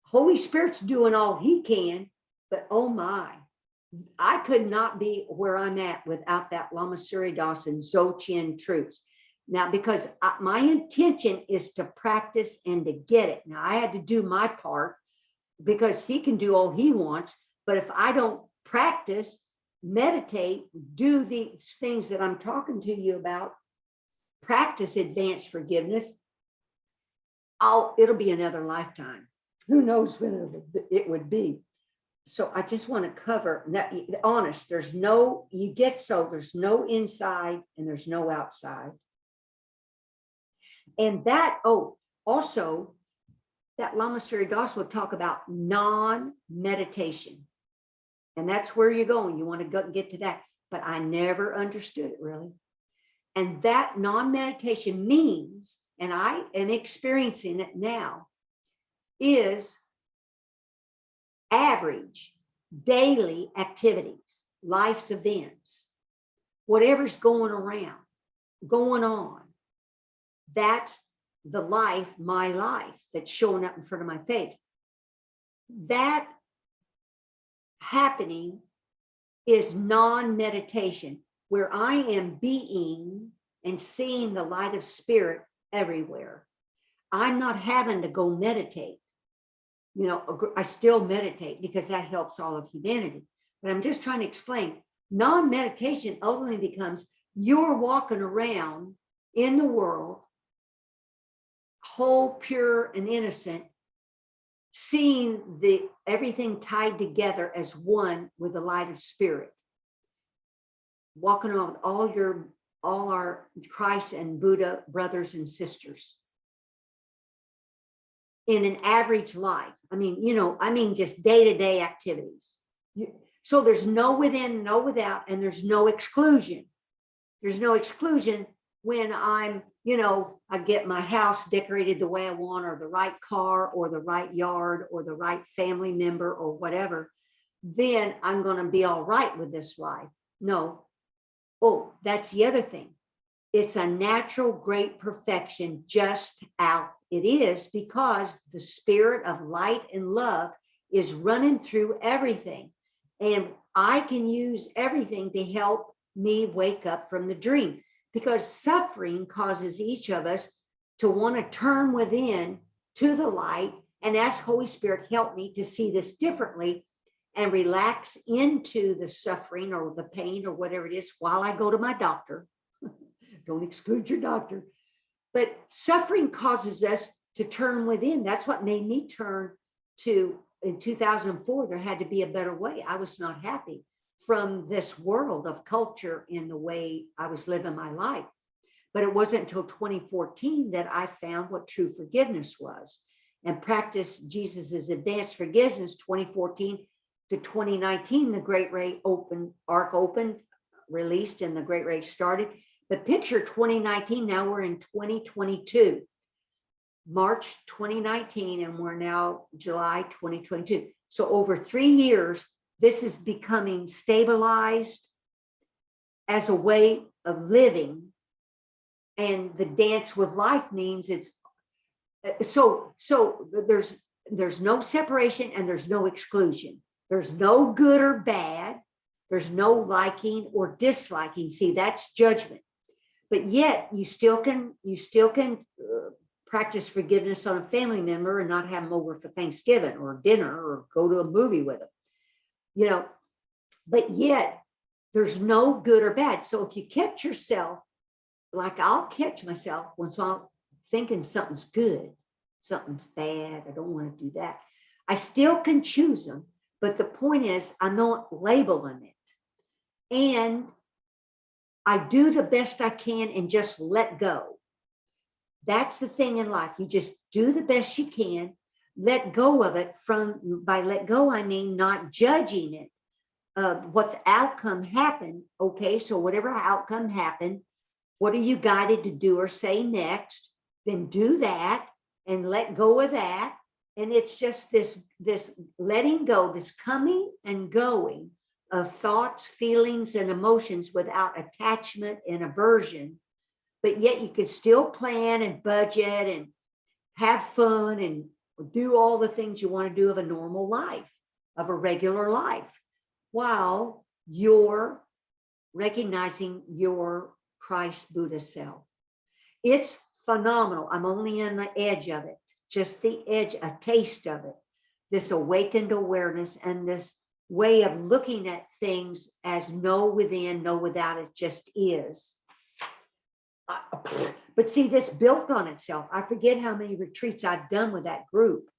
Speaker 1: Holy Spirit's doing all he can, but oh my, I could not be where I'm at without that Lama Surya Das and Dzogchen truths. Now, because my intention is to practice and to get it. Now, I had to do my part because he can do all he wants. But if I don't practice, meditate, do these things that I'm talking to you about, practice advanced forgiveness, it'll be another lifetime. Who knows when it would be. So I just want to cover, honest, there's no inside and there's no outside. And that, also, that Lama Surya Das will talk about non-meditation. And that's where you're going. You want to go get to that. But I never understood it really. And that non-meditation means, and I am experiencing it now, is average daily activities, life's events, whatever's going on. That's the life, my life, that's showing up in front of my face. That happening is non-meditation, where I am being and seeing the light of spirit everywhere. I'm not having to go meditate. You know, I still meditate because that helps all of humanity. But I'm just trying to explain, non-meditation ultimately becomes you're walking around in the world, whole, pure, and innocent, seeing everything tied together as one with the light of spirit. Walking around all our Christ and Buddha brothers and sisters in an average life. I mean, just day-to-day activities. So there's no within, no without, and there's no exclusion. There's no exclusion when I'm, I get my house decorated the way I want, or the right car, or the right yard, or the right family member, or whatever, then I'm going to be all right with this life. No. Oh, that's the other thing. It's a natural great perfection just out. It is because the spirit of light and love is running through everything. And I can use everything to help me wake up from the dream, because suffering causes each of us to want to turn within to the light and ask Holy Spirit, help me to see this differently and relax into the suffering or the pain or whatever it is while I go to my doctor. Don't exclude your doctor. But suffering causes us to turn within. That's what made me turn to, in 2004, there had to be a better way. I was not happy from this world of culture in the way I was living my life. But it wasn't until 2014 that I found what true forgiveness was and practiced Jesus's advanced forgiveness. 2014 to 2019, the Great Ray Arc opened, released, and the Great Ray started. But picture 2019, now we're in 2022, March 2019, and we're now July 2022. So over 3 years, this is becoming stabilized as a way of living. And the dance with life means it's, so there's no separation and there's no exclusion. There's no good or bad. There's no liking or disliking. See, that's judgment. But yet you still can practice forgiveness on a family member and not have them over for Thanksgiving or dinner or go to a movie with them, you know, but yet there's no good or bad. So if you catch yourself, like I'll catch myself once I'm thinking something's good, something's bad, I don't want to do that. I still can choose them, but the point is I'm not labeling it. And I do the best I can and just let go. That's the thing in life. You just do the best you can, let go of it. By let go, I mean not judging it. What the outcome happened. Okay, so whatever outcome happened, what are you guided to do or say next? Then do that and let go of that. And it's just this letting go, this coming and going of thoughts, feelings, and emotions without attachment and aversion. But yet you could still plan and budget and have fun and do all the things you want to do of a normal life, of a regular life, while you're recognizing your Christ Buddha self. It's phenomenal. I'm only on the edge of it, just the edge, a taste of it, this awakened awareness and this way of looking at things as no within, no without, it just is. But see, this built on itself. I forget how many retreats I've done with that group.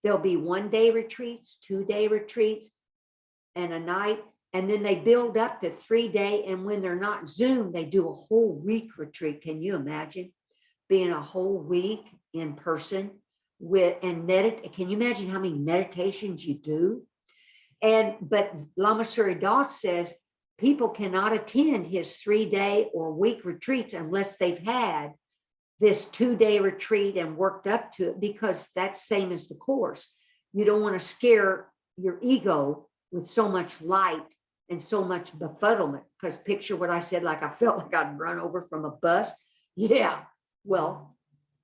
Speaker 1: There'll be 1-day retreats, 2-day retreats, and a night. And then they build up to 3-day. And when they're not Zoom, they do a whole week retreat. Can you imagine being a whole week in person and meditate? Can you imagine how many meditations you do? But Lama Surya says people cannot attend his 3-day or week retreats unless they've had this 2-day retreat and worked up to it, because that's same as the course. You don't want to scare your ego with so much light and so much befuddlement, because picture what I said, like I felt like I'd run over from a bus. Yeah, well,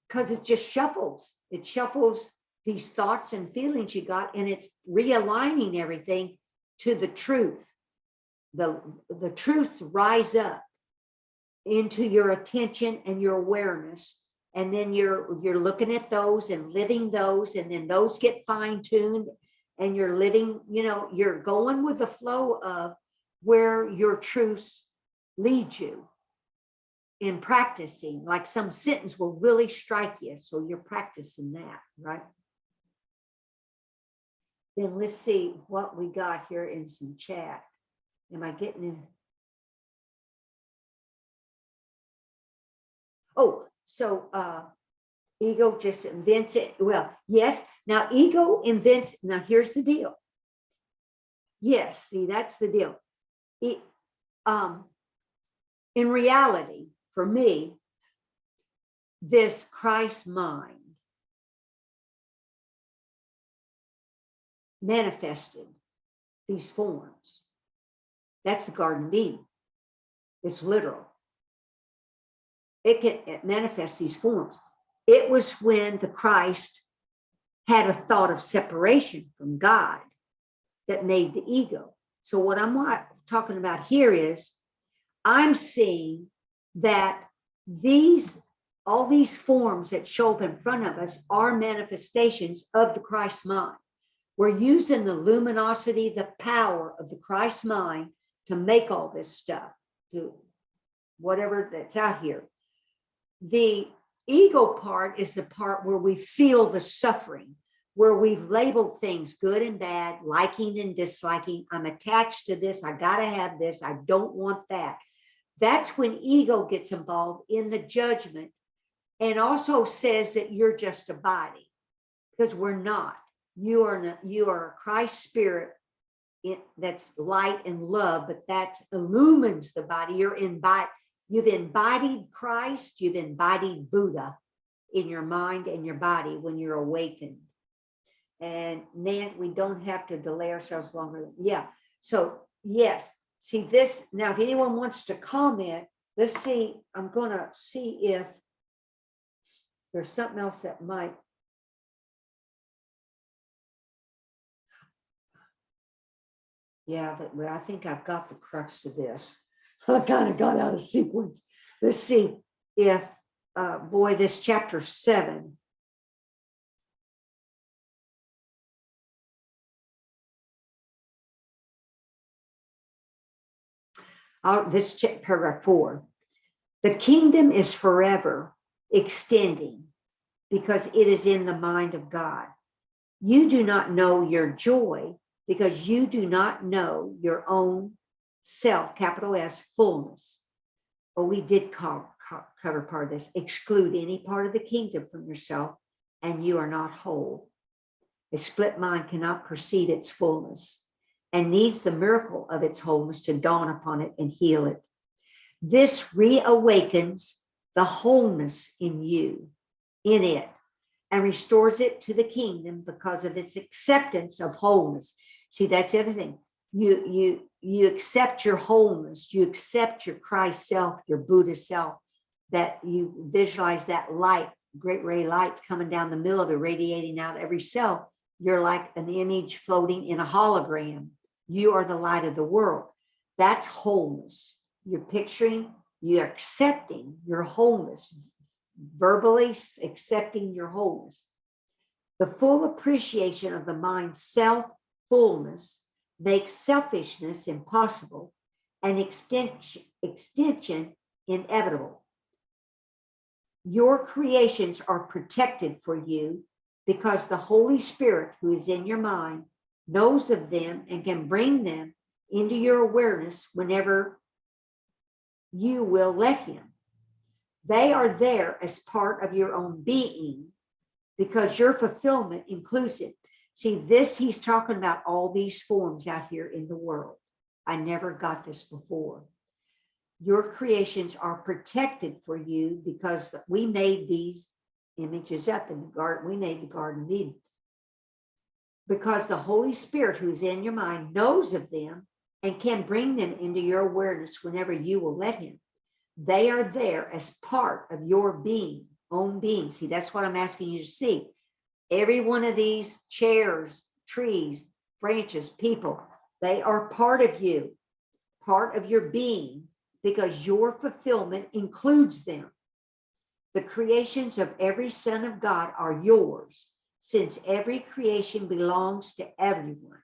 Speaker 1: because it just shuffles. It shuffles these thoughts and feelings you got, and it's realigning everything to the truth. The truths rise up into your attention and your awareness, and then you're looking at those and living those, and then those get fine-tuned, and you're living, you're going with the flow of where your truths lead you in practicing. Like some sentence will really strike you, so you're practicing that, right? Then let's see what we got here in some chat. Am I getting in? Oh, so ego just invents it. Well, yes. Now ego invents. Now here's the deal. Yes, see, that's the deal. In reality, for me, this Christ mind manifested these forms. That's the Garden of Eden. It's literal. It manifests these forms. It was when the Christ had a thought of separation from God that made the ego. So what I'm talking about here is I'm seeing that these all these forms that show up in front of us are manifestations of the Christ mind. We're using the luminosity, the power of the Christ mind to make all this stuff, to whatever that's out here. The ego part is the part where we feel the suffering, where we've labeled things good and bad, liking and disliking. I'm attached to this. I got to have this. I don't want that. That's when ego gets involved in the judgment and also says that you're just a body, because we're not. You are a Christ spirit that's light and love, but that illumines the body. You've embodied Christ, you've embodied Buddha in your mind and your body when you're awakened. And Nan, we don't have to delay ourselves longer. Yeah. So yes, see this. Now, if anyone wants to comment, let's see. I'm going to see if there's something else that might. Yeah, but I think I've got the crux to this. I kind of got out of sequence. Let's see if, boy, this chapter 7. Paragraph 4. The kingdom is forever extending because it is in the mind of God. You do not know your joy because you do not know your own self, capital S, fullness. Oh, we did cover part of this. Exclude any part of the kingdom from yourself and you are not whole. A split mind cannot perceive its fullness and needs the miracle of its wholeness to dawn upon it and heal it. This reawakens the wholeness in you, in it, and restores it to the kingdom because of its acceptance of wholeness. See, that's the other thing. You accept your wholeness, you accept your Christ self, your Buddha self, that you visualize that light, great ray light coming down the middle of it, radiating out every cell. You're like an image floating in a hologram. You are the light of the world. That's wholeness. You're picturing, you're accepting your wholeness, verbally accepting your wholeness. The full appreciation of the mind's self-fullness makes selfishness impossible and extension inevitable. Your creations are protected for you because the Holy Spirit who is in your mind knows of them and can bring them into your awareness whenever you will let him. They are there as part of your own being because your fulfillment includes it. See, this, he's talking about all these forms out here in the world. I never got this before. Your creations are protected for you because we made these images up in the garden. We made the Garden of Eden. Because the Holy Spirit who's in your mind knows of them and can bring them into your awareness whenever you will let him. They are there as part of your being, own being. See, that's what I'm asking you to see. Every one of these chairs, trees, branches, people, they are part of you, part of your being, because your fulfillment includes them. The creations of every son of God are yours, since every creation belongs to everyone,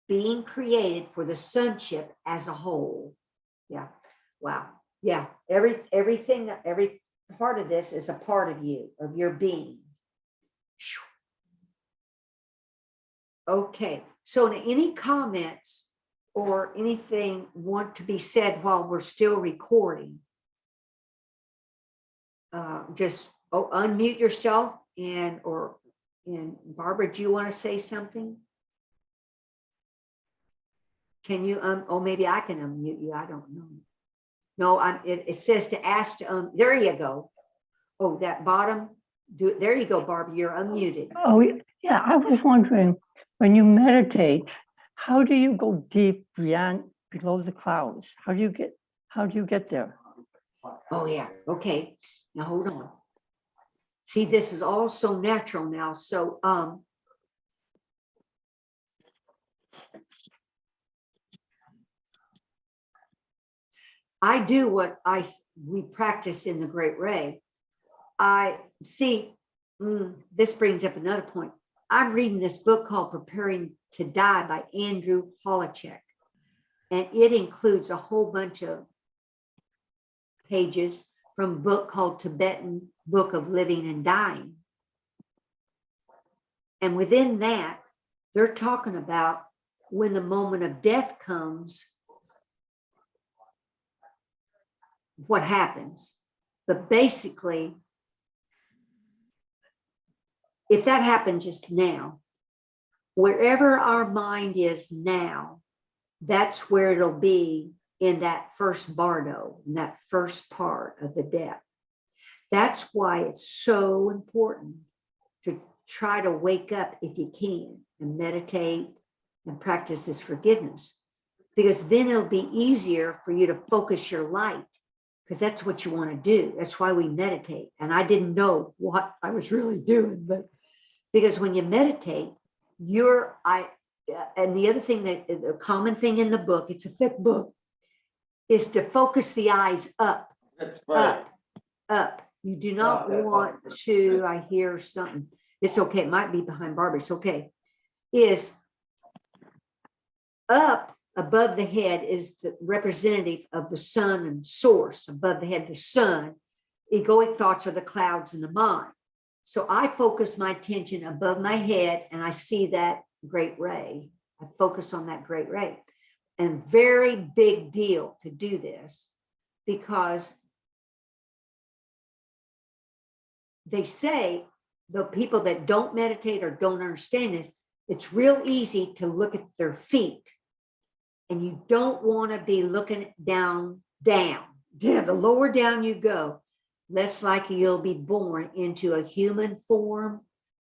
Speaker 1: being created for the sonship as a whole. Yeah. Wow. Yeah. Everything, every part of this is a part of you, of your being. Okay. So any comments or anything want to be said while we're still recording? Just unmute yourself and Barbara, do you want to say something? Can you, maybe I can unmute you. I don't know. No, it says to ask to, there you go. Oh, that bottom, there you go, Barbara, you're unmuted.
Speaker 2: Oh, yeah, I was wondering, when you meditate, how do you go deep beyond, below the clouds? How do you get there?
Speaker 1: Oh, yeah, okay. Now, hold on. See, this is all so natural now. So, I do what we practice in the Great Ray. I see, this brings up another point. I'm reading this book called Preparing to Die by Andrew Holacek, and it includes a whole bunch of pages from a book called Tibetan Book of Living and Dying. And within that, they're talking about when the moment of death comes, what happens. But basically, if that happened just now, wherever our mind is now, that's where it'll be in that first bardo, in that first part of the death. That's why it's so important to try to wake up if you can and meditate and practice this forgiveness, because then it'll be easier for you to focus your light, because that's what you want to do. That's why we meditate. And I didn't know what I was really doing, but because when you meditate, and the other thing that the common thing in the book, it's a thick book, is to focus the eyes up.
Speaker 3: That's right.
Speaker 1: Up. You do not want to, I hear something. It's okay. It might be behind Barbara. It's okay. Is up above the head is the representative of the sun and source. Above the head, the sun. Egoic thoughts are the clouds in the mind. So I focus my attention above my head and I see that great ray. I focus on that great ray. And very big deal to do this, because they say the people that don't meditate or don't understand this, it's real easy to look at their feet, and you don't want to be looking down. Yeah, the lower down you go, less likely you'll be born into a human form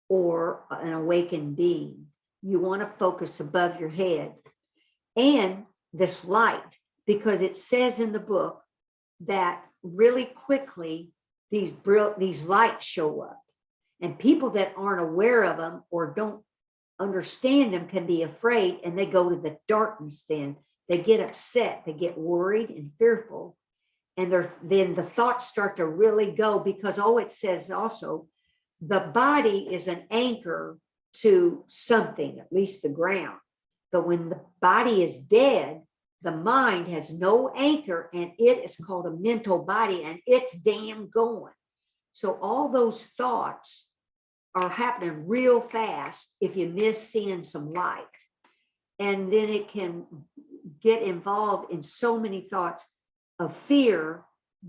Speaker 1: or an awakened being. You want to focus above your head and this light, because it says in the book that really quickly these lights show up, and people that aren't aware of them or don't understand them can be afraid, and they go to the darkness. Then they get upset, they get worried and fearful, and then the thoughts start to really go, because it says also the body is an anchor to something, at least the ground. But when the body is dead, the mind has no anchor, and it is called a mental body, and it's damn going. So all those thoughts are happening real fast if you miss seeing some light. And then it can get involved in so many thoughts of fear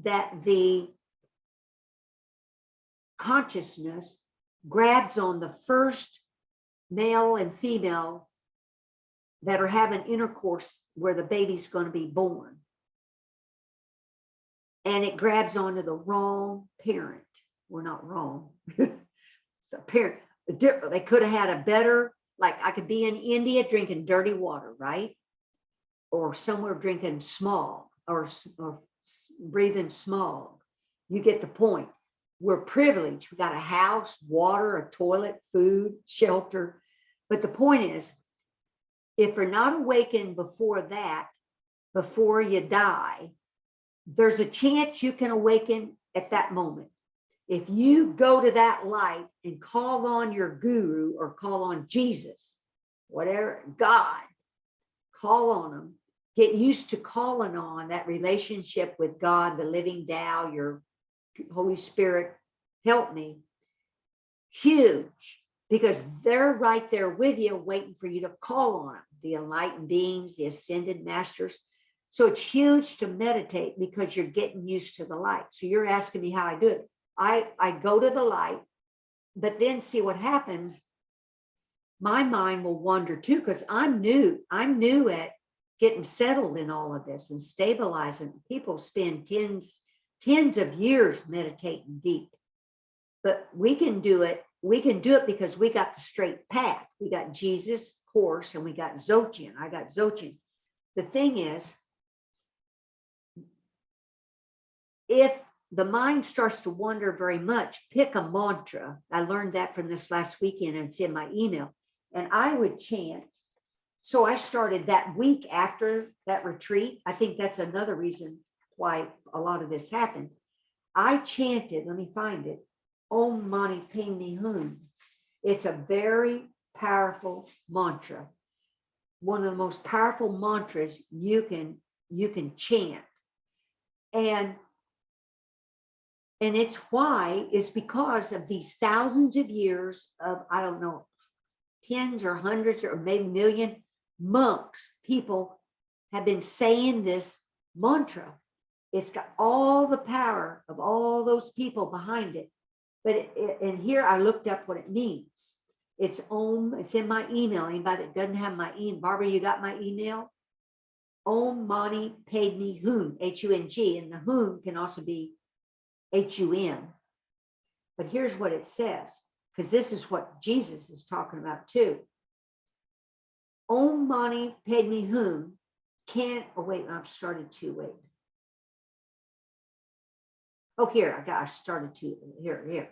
Speaker 1: that the consciousness grabs on the first male and female that are having intercourse where the baby's going to be born. And it grabs onto the wrong parent. We're not wrong. The parent, they could have had a better, like I could be in India drinking dirty water, right? Or somewhere drinking smog or breathing smog. You get the point. We're privileged. We got a house, water, a toilet, food, shelter. But the point is, if you're not awakened before that, before you die, there's a chance you can awaken at that moment. If you go to that light and call on your guru or call on Jesus, whatever, God, call on him, get used to calling on that relationship with God, the living Tao, your Holy Spirit, help me. Huge, because they're right there with you, waiting for you to call on them, the enlightened beings, the ascended masters. So it's huge to meditate, because you're getting used to the light. So you're asking me how I do it. I go to the light, but then see what happens. My mind will wander too, because I'm new at getting settled in all of this and stabilizing. People spend tens of years meditating deep, but we can do it. We can do it because we got the straight path. We got Jesus' course, and we got Dzogchen. I got Dzogchen. The thing is, if the mind starts to wander very much, pick a mantra. I learned that from this last weekend, and it's in my email. And I would chant. So I started that week after that retreat. I think that's another reason why a lot of this happened. I chanted, let me find it, Om Mani Padme Hum. It's a very powerful mantra. One of the most powerful mantras you can chant. And it's why is because of these thousands of years of, I don't know, tens or hundreds or maybe million monks, people have been saying this mantra. It's got all the power of all those people behind it. But and here I looked up what it means. It's Om, it's in my email. Anybody that doesn't have my email, Barbara, you got my email? Om Mani Padme Hum, H-U-N-G, and the Hum can also be H-U-M. But here's what it says, because this is what Jesus is talking about too. Om Mani Padme Hum can't, oh wait, I've started to, wait. Oh, here, I started to, here.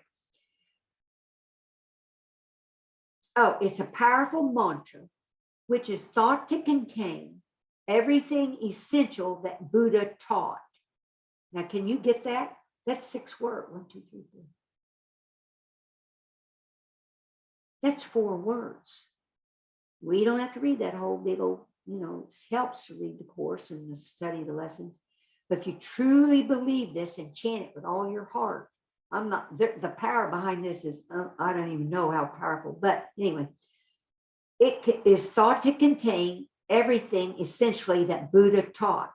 Speaker 1: Oh, it's a powerful mantra, which is thought to contain everything essential that Buddha taught. Now, can you get that? That's 6 words. 1, 2, 3, 4. That's 4 words. We don't have to read that whole big old, it helps to read the course and to study the lessons. But if you truly believe this and chant it with all your heart, the power behind this is, I don't even know how powerful, but anyway, it is thought to contain everything essentially that Buddha taught,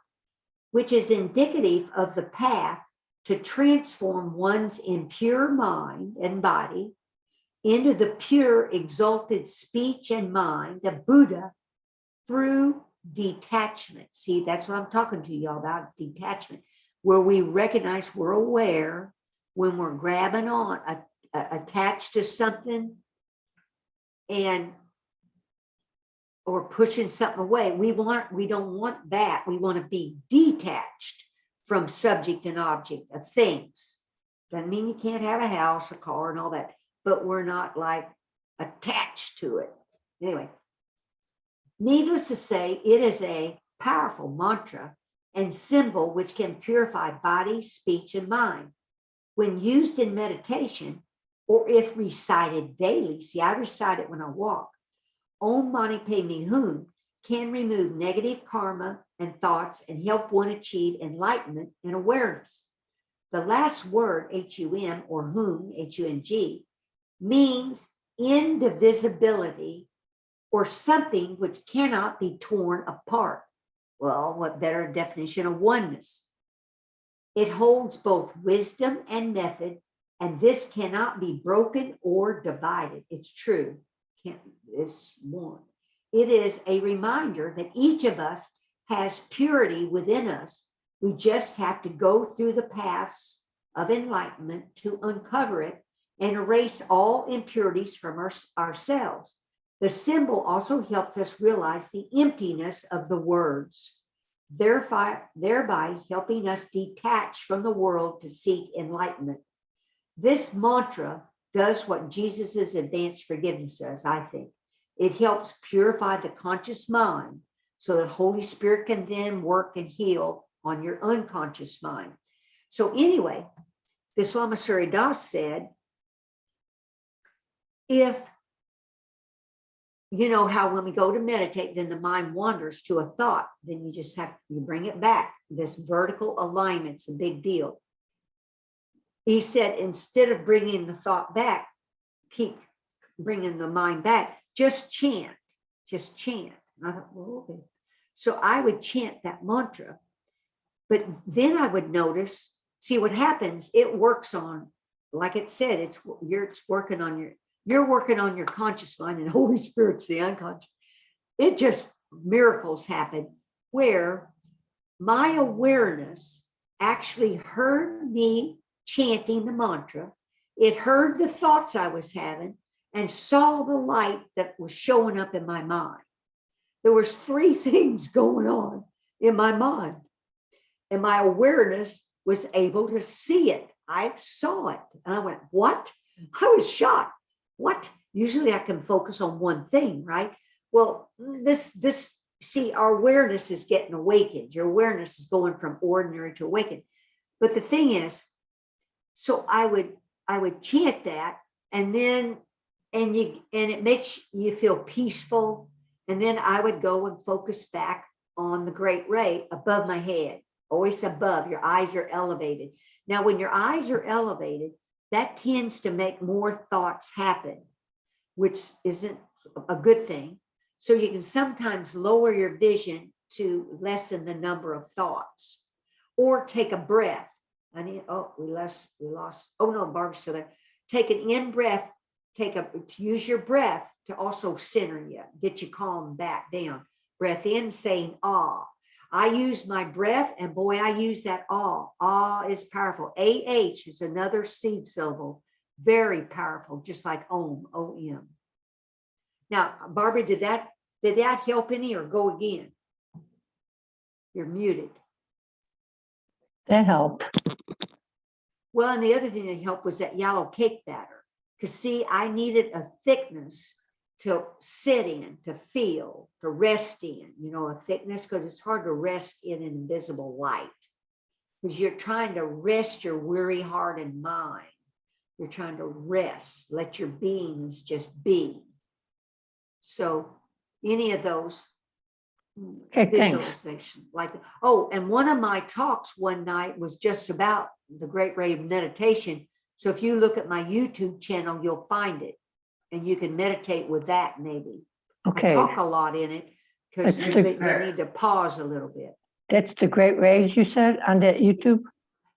Speaker 1: which is indicative of the path to transform one's impure mind and body into the pure, exalted speech and mind of Buddha through detachment. See, that's what I'm talking to y'all about, detachment, where we recognize we're aware when we're grabbing on, attached to something or pushing something away. We don't want that. We want to be detached from subject and object of things. Doesn't mean you can't have a house, a car, and all that, but we're not like attached to it. Anyway, needless to say, it is a powerful mantra and symbol which can purify body, speech, and mind. When used in meditation, or if recited daily, see, I recite it when I walk, Om Mani Padme Hum can remove negative karma and thoughts and help one achieve enlightenment and awareness. The last word, H-U-M, or Hum, H-U-N-G, means indivisibility or something which cannot be torn apart. Well, what better definition of oneness? It holds both wisdom and method, and this cannot be broken or divided. It's true. It's one. It is a reminder that each of us has purity within us. We just have to go through the paths of enlightenment to uncover it and erase all impurities from ourselves. The symbol also helped us realize the emptiness of the words, thereby helping us detach from the world to seek enlightenment. This mantra does what Jesus's advanced forgiveness does, I think. It helps purify the conscious mind so that Holy Spirit can then work and heal on your unconscious mind. So anyway, this Lama Surya Das said, if you know how when we go to meditate, then the mind wanders to a thought, then you bring it back. This vertical alignment's a big deal. He said, instead of bringing the thought back, keep bringing the mind back, just chant. And I thought, well, okay. So I would chant that mantra, but then I would notice, see what happens, it works on, like it said, you're working on your conscious mind, and Holy Spirit's the unconscious. It just, miracles happen where my awareness actually heard me chanting the mantra. It heard the thoughts I was having and saw the light that was showing up in my mind. There was 3 things going on in my mind, and my awareness was able to see it. I saw it, and I went, what? I was shocked. What? Usually I can focus on one thing, right? Well, see, our awareness is getting awakened. Your awareness is going from ordinary to awakened. But the thing is, So I would chant that, and then it makes you feel peaceful. And then I would go and focus back on the great ray above my head, always above. Your eyes are elevated. Now, when your eyes are elevated, that tends to make more thoughts happen, which isn't a good thing. So you can sometimes lower your vision to lessen the number of thoughts, or take a breath. We lost. Oh no, Barbara's still there. Take an in breath, use your breath to also center you, get you calm back down. Breath in, saying ah. I use my breath, and boy, I use that ah. Ah is powerful. AH is another seed syllable, very powerful, just like Om, O-M. Now, Barbara, did that help any, or go again? You're muted.
Speaker 2: That helped.
Speaker 1: Well, and the other thing that helped was that yellow cake batter. Because see, I needed a thickness to sit in, to feel, to rest in, a thickness, because it's hard to rest in an invisible light. Because you're trying to rest your weary heart and mind. You're trying to rest, let your beings just be. So any of those visualization, and one of my talks one night was just about the great ray of meditation. So if you look at my YouTube channel, you'll find it, and you can meditate with that. Maybe
Speaker 2: okay.
Speaker 1: I talk a lot in it, because you need to pause a little bit.
Speaker 2: That's the great rays you said on that YouTube.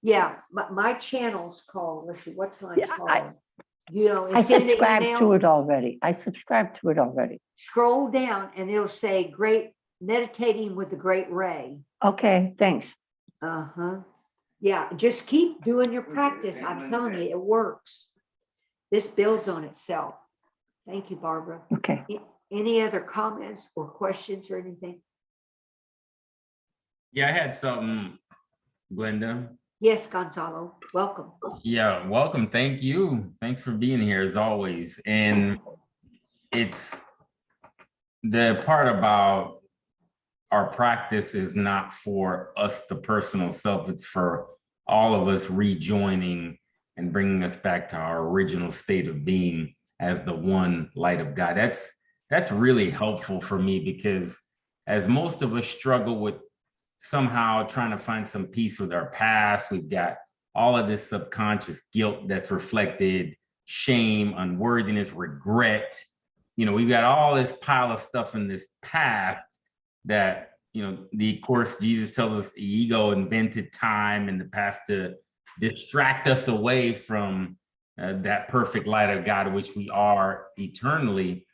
Speaker 1: Yeah, my channel's called. Let's see, what's mine called?
Speaker 2: I subscribed to it already.
Speaker 1: Scroll down, and it'll say "Great Meditating with the Great Ray."
Speaker 2: Okay, thanks.
Speaker 1: Yeah, just keep doing your practice. I'm telling you, it works. This builds on itself. Thank you, Barbara.
Speaker 2: Okay.
Speaker 1: Any other comments or questions or anything?
Speaker 3: Yeah, I had something, Glenda.
Speaker 1: Yes, Gonzalo, welcome.
Speaker 3: Yeah, welcome. Thank you. Thanks for being here as always. And it's the part about our practice is not for us, the personal self. It's for all of us rejoining and bringing us back to our original state of being as the one light of God. That's really helpful for me, because as most of us struggle with somehow trying to find some peace with our past, we've got all of this subconscious guilt that's reflected, shame, unworthiness, regret. We've got all this pile of stuff in this past that, of course, Jesus tells us the ego invented time in the past to distract us away from that perfect light of God, which we are eternally.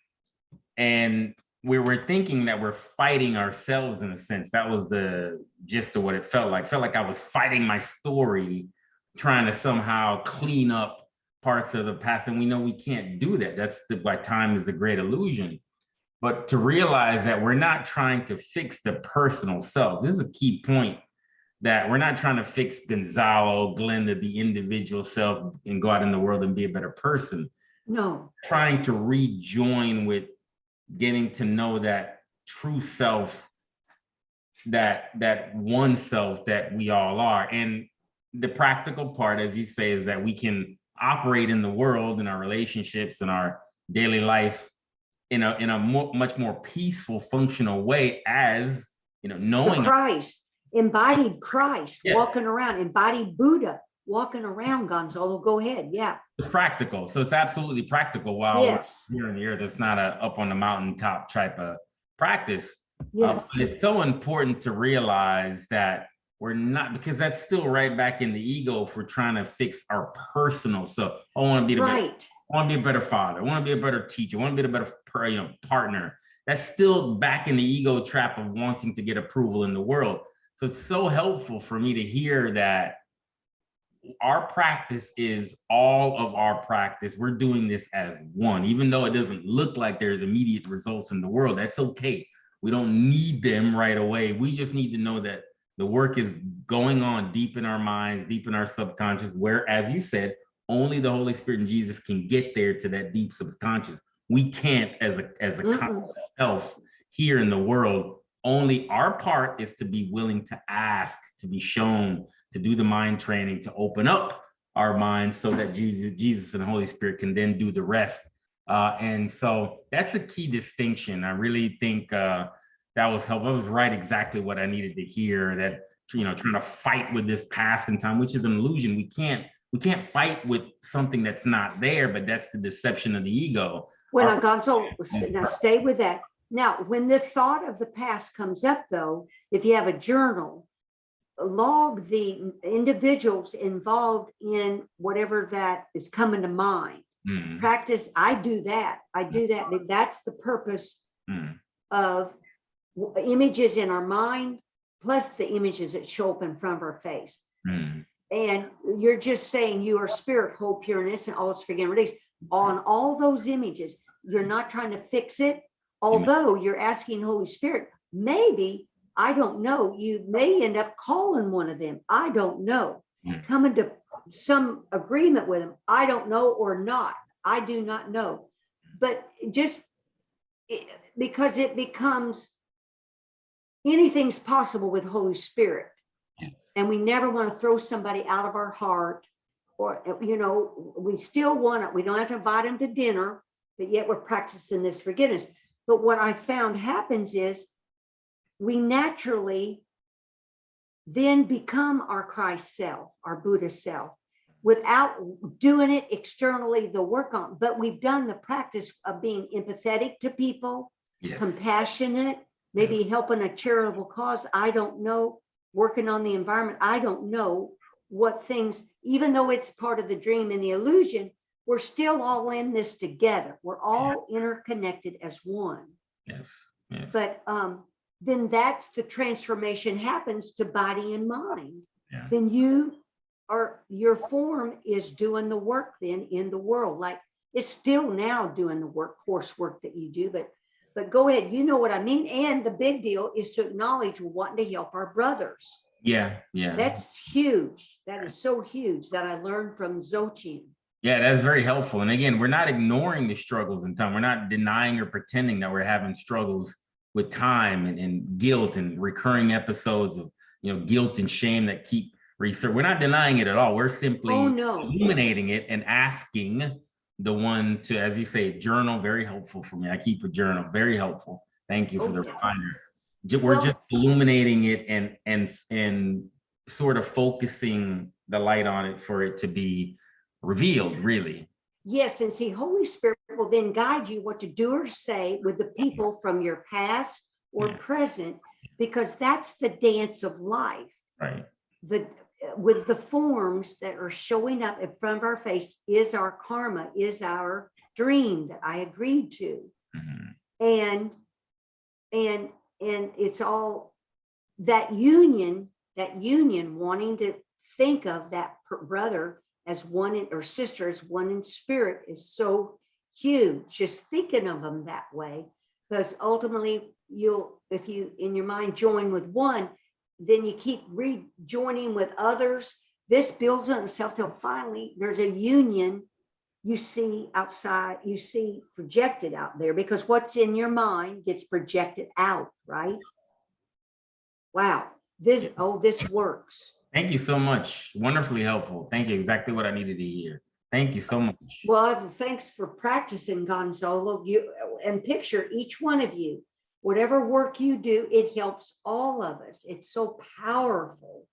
Speaker 3: And we were thinking that we're fighting ourselves in a sense. That was the gist of what it felt like. It felt like I was fighting my story, trying to somehow clean up parts of the past. And we know we can't do that. That's why time is a great illusion. But to realize that we're not trying to fix the personal self. This is a key point, that we're not trying to fix Gonzalo, Glenda, the individual self, and go out in the world and be a better person.
Speaker 1: No.
Speaker 3: Trying to rejoin with getting to know that true self, that one self that we all are. And the practical part, as you say, is that we can operate in the world, in our relationships, in our daily life, in a much more peaceful, functional way, as knowing
Speaker 1: the Christ, embodied Christ,
Speaker 3: yes.
Speaker 1: Walking around, embodied Buddha walking around. Gonzalo, go ahead. Yeah,
Speaker 3: it's practical. So it's absolutely practical. While
Speaker 1: yes.
Speaker 3: We're here in the earth, it's not a up on the mountaintop type of practice.
Speaker 1: Yes.
Speaker 3: But it's so important to realize that we're not, because that's still right back in the ego. If we're trying to fix our personal self, I want to be the
Speaker 1: right.
Speaker 3: better, I want to be a better father, I want to be a better teacher, I want to be a better partner. That's still back in the ego trap of wanting to get approval in the world. So it's so helpful for me to hear that our practice is all of our practice. We're doing this as one, even though it doesn't look like there's immediate results in the world. That's okay. We don't need them right away. We just need to know that the work is going on deep in our minds, deep in our subconscious, where, as you said, only the Holy Spirit and Jesus can get there to that deep subconscious. We can't, as a conscious self here in the world. Only our part is to be willing to ask, to be shown, to do the mind training, to open up our minds so that Jesus and the Holy Spirit can then do the rest. And so that's a key distinction. I really think that was helpful. That was right exactly what I needed to hear, that, trying to fight with this past and time, which is an illusion. We can't fight with something that's not there, but that's the deception of the ego.
Speaker 1: Well, now, Gonzo, now stay with that. Now, when the thought of the past comes up, though, if you have a journal, log the individuals involved in whatever that is coming to mind. Practice. I do that. That's the purpose of images in our mind, plus the images that show up in front of our face. And you're just saying you are spirit, whole, pure, and innocent, all is forgiven, released. On all those images, you're not trying to fix it. Although you're asking Holy Spirit, maybe, I don't know, you may end up calling one of them. I don't know. Coming to some agreement with them. I don't know, or not. I do not know. But just because it becomes, anything's possible with Holy Spirit. And we never want to throw somebody out of our heart, or, we still want it. We don't have to invite them to dinner, but yet we're practicing this forgiveness. But what I found happens is we naturally then become our Christ self, our Buddha self, without doing it externally, the work on. But we've done the practice of being empathetic to people, compassionate, maybe helping a charitable cause. I don't know, working on the environment. I don't know what things, even though it's part of the dream and the illusion, we're still all in this together. We're all interconnected as one.
Speaker 3: Yes.
Speaker 1: But then that's the transformation happens to body and mind. Then your form is doing the work then in the world. Like, it's still now doing the work, coursework that you do, but go ahead, you know what I mean. And the big deal is to acknowledge we're wanting to help our brothers. Yeah. That's huge. That is so huge that I learned from Dzogchen.
Speaker 3: Yeah, that's very helpful. And again, we're not ignoring the struggles in time. We're not denying or pretending that we're having struggles with time and guilt and recurring episodes of, guilt and shame that keep research. We're not denying it at all. We're simply illuminating it and asking the one to, as you say, journal. Very helpful for me. I keep a journal. Very helpful. Thank you for the reminder. We're just illuminating it and sort of focusing the light on it for it to be revealed, really.
Speaker 1: Yes, and see, Holy Spirit will then guide you what to do or say with the people from your past or present, because that's the dance of life.
Speaker 3: Right.
Speaker 1: With the forms that are showing up in front of our face is our karma, is our dream that I agreed to. And it's all that union wanting to think of that brother as one or sister as one in spirit is so huge. Just thinking of them that way, because ultimately if you in your mind join with one, then you keep rejoining with others. This builds on itself till finally there's a union you see outside, you see projected out there, because what's in your mind gets projected out, right? Wow, this works.
Speaker 3: Thank you so much. Wonderfully helpful. Thank you. Exactly what I needed to hear. Thank you so much.
Speaker 1: Well, thanks for practicing, Gonzalo. And picture each one of you, whatever work you do, it helps all of us. It's so powerful.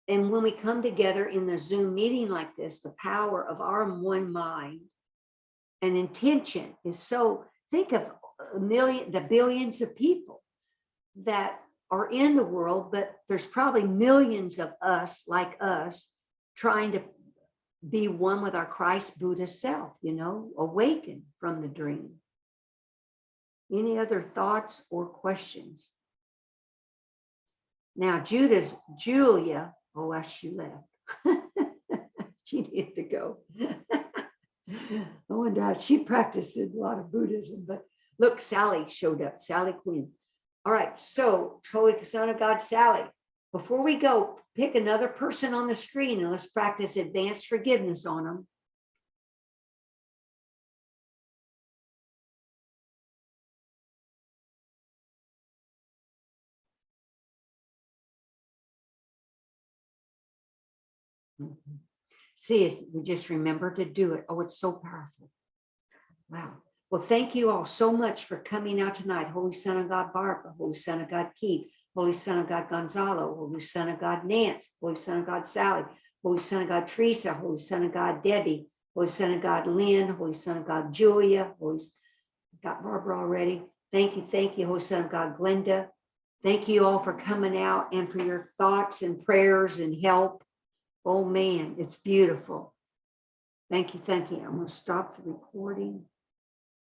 Speaker 1: And when we come together in the Zoom meeting like this, the power of our one mind and intention is so, think of the billions of people that are in the world, but there's probably millions of us like us trying to be one with our Christ Buddha self, awaken from the dream. Any other thoughts or questions? Now, Julia, she left. She needed to go. Oh, and she practiced a lot of Buddhism, but look, Sally showed up, Sally Quinn. All right, so Holy Son of God, Sally, before we go, pick another person on the screen and let's practice advanced forgiveness on them. See, we just remember to do it. Oh, it's so powerful. Wow. Well, thank you all so much for coming out tonight. Holy Son of God, Barbara, Holy Son of God, Keith, Holy Son of God, Gonzalo, Holy Son of God, Nance, Holy Son of God, Sally, Holy Son of God, Teresa, Holy Son of God, Debbie, Holy Son of God, Lynn, Holy Son of God, Julia, got Barbara already. Thank you, Holy Son of God, Glenda. Thank you all for coming out and for your thoughts and prayers and help. Oh man, it's beautiful. Thank you. I'm going to stop the recording.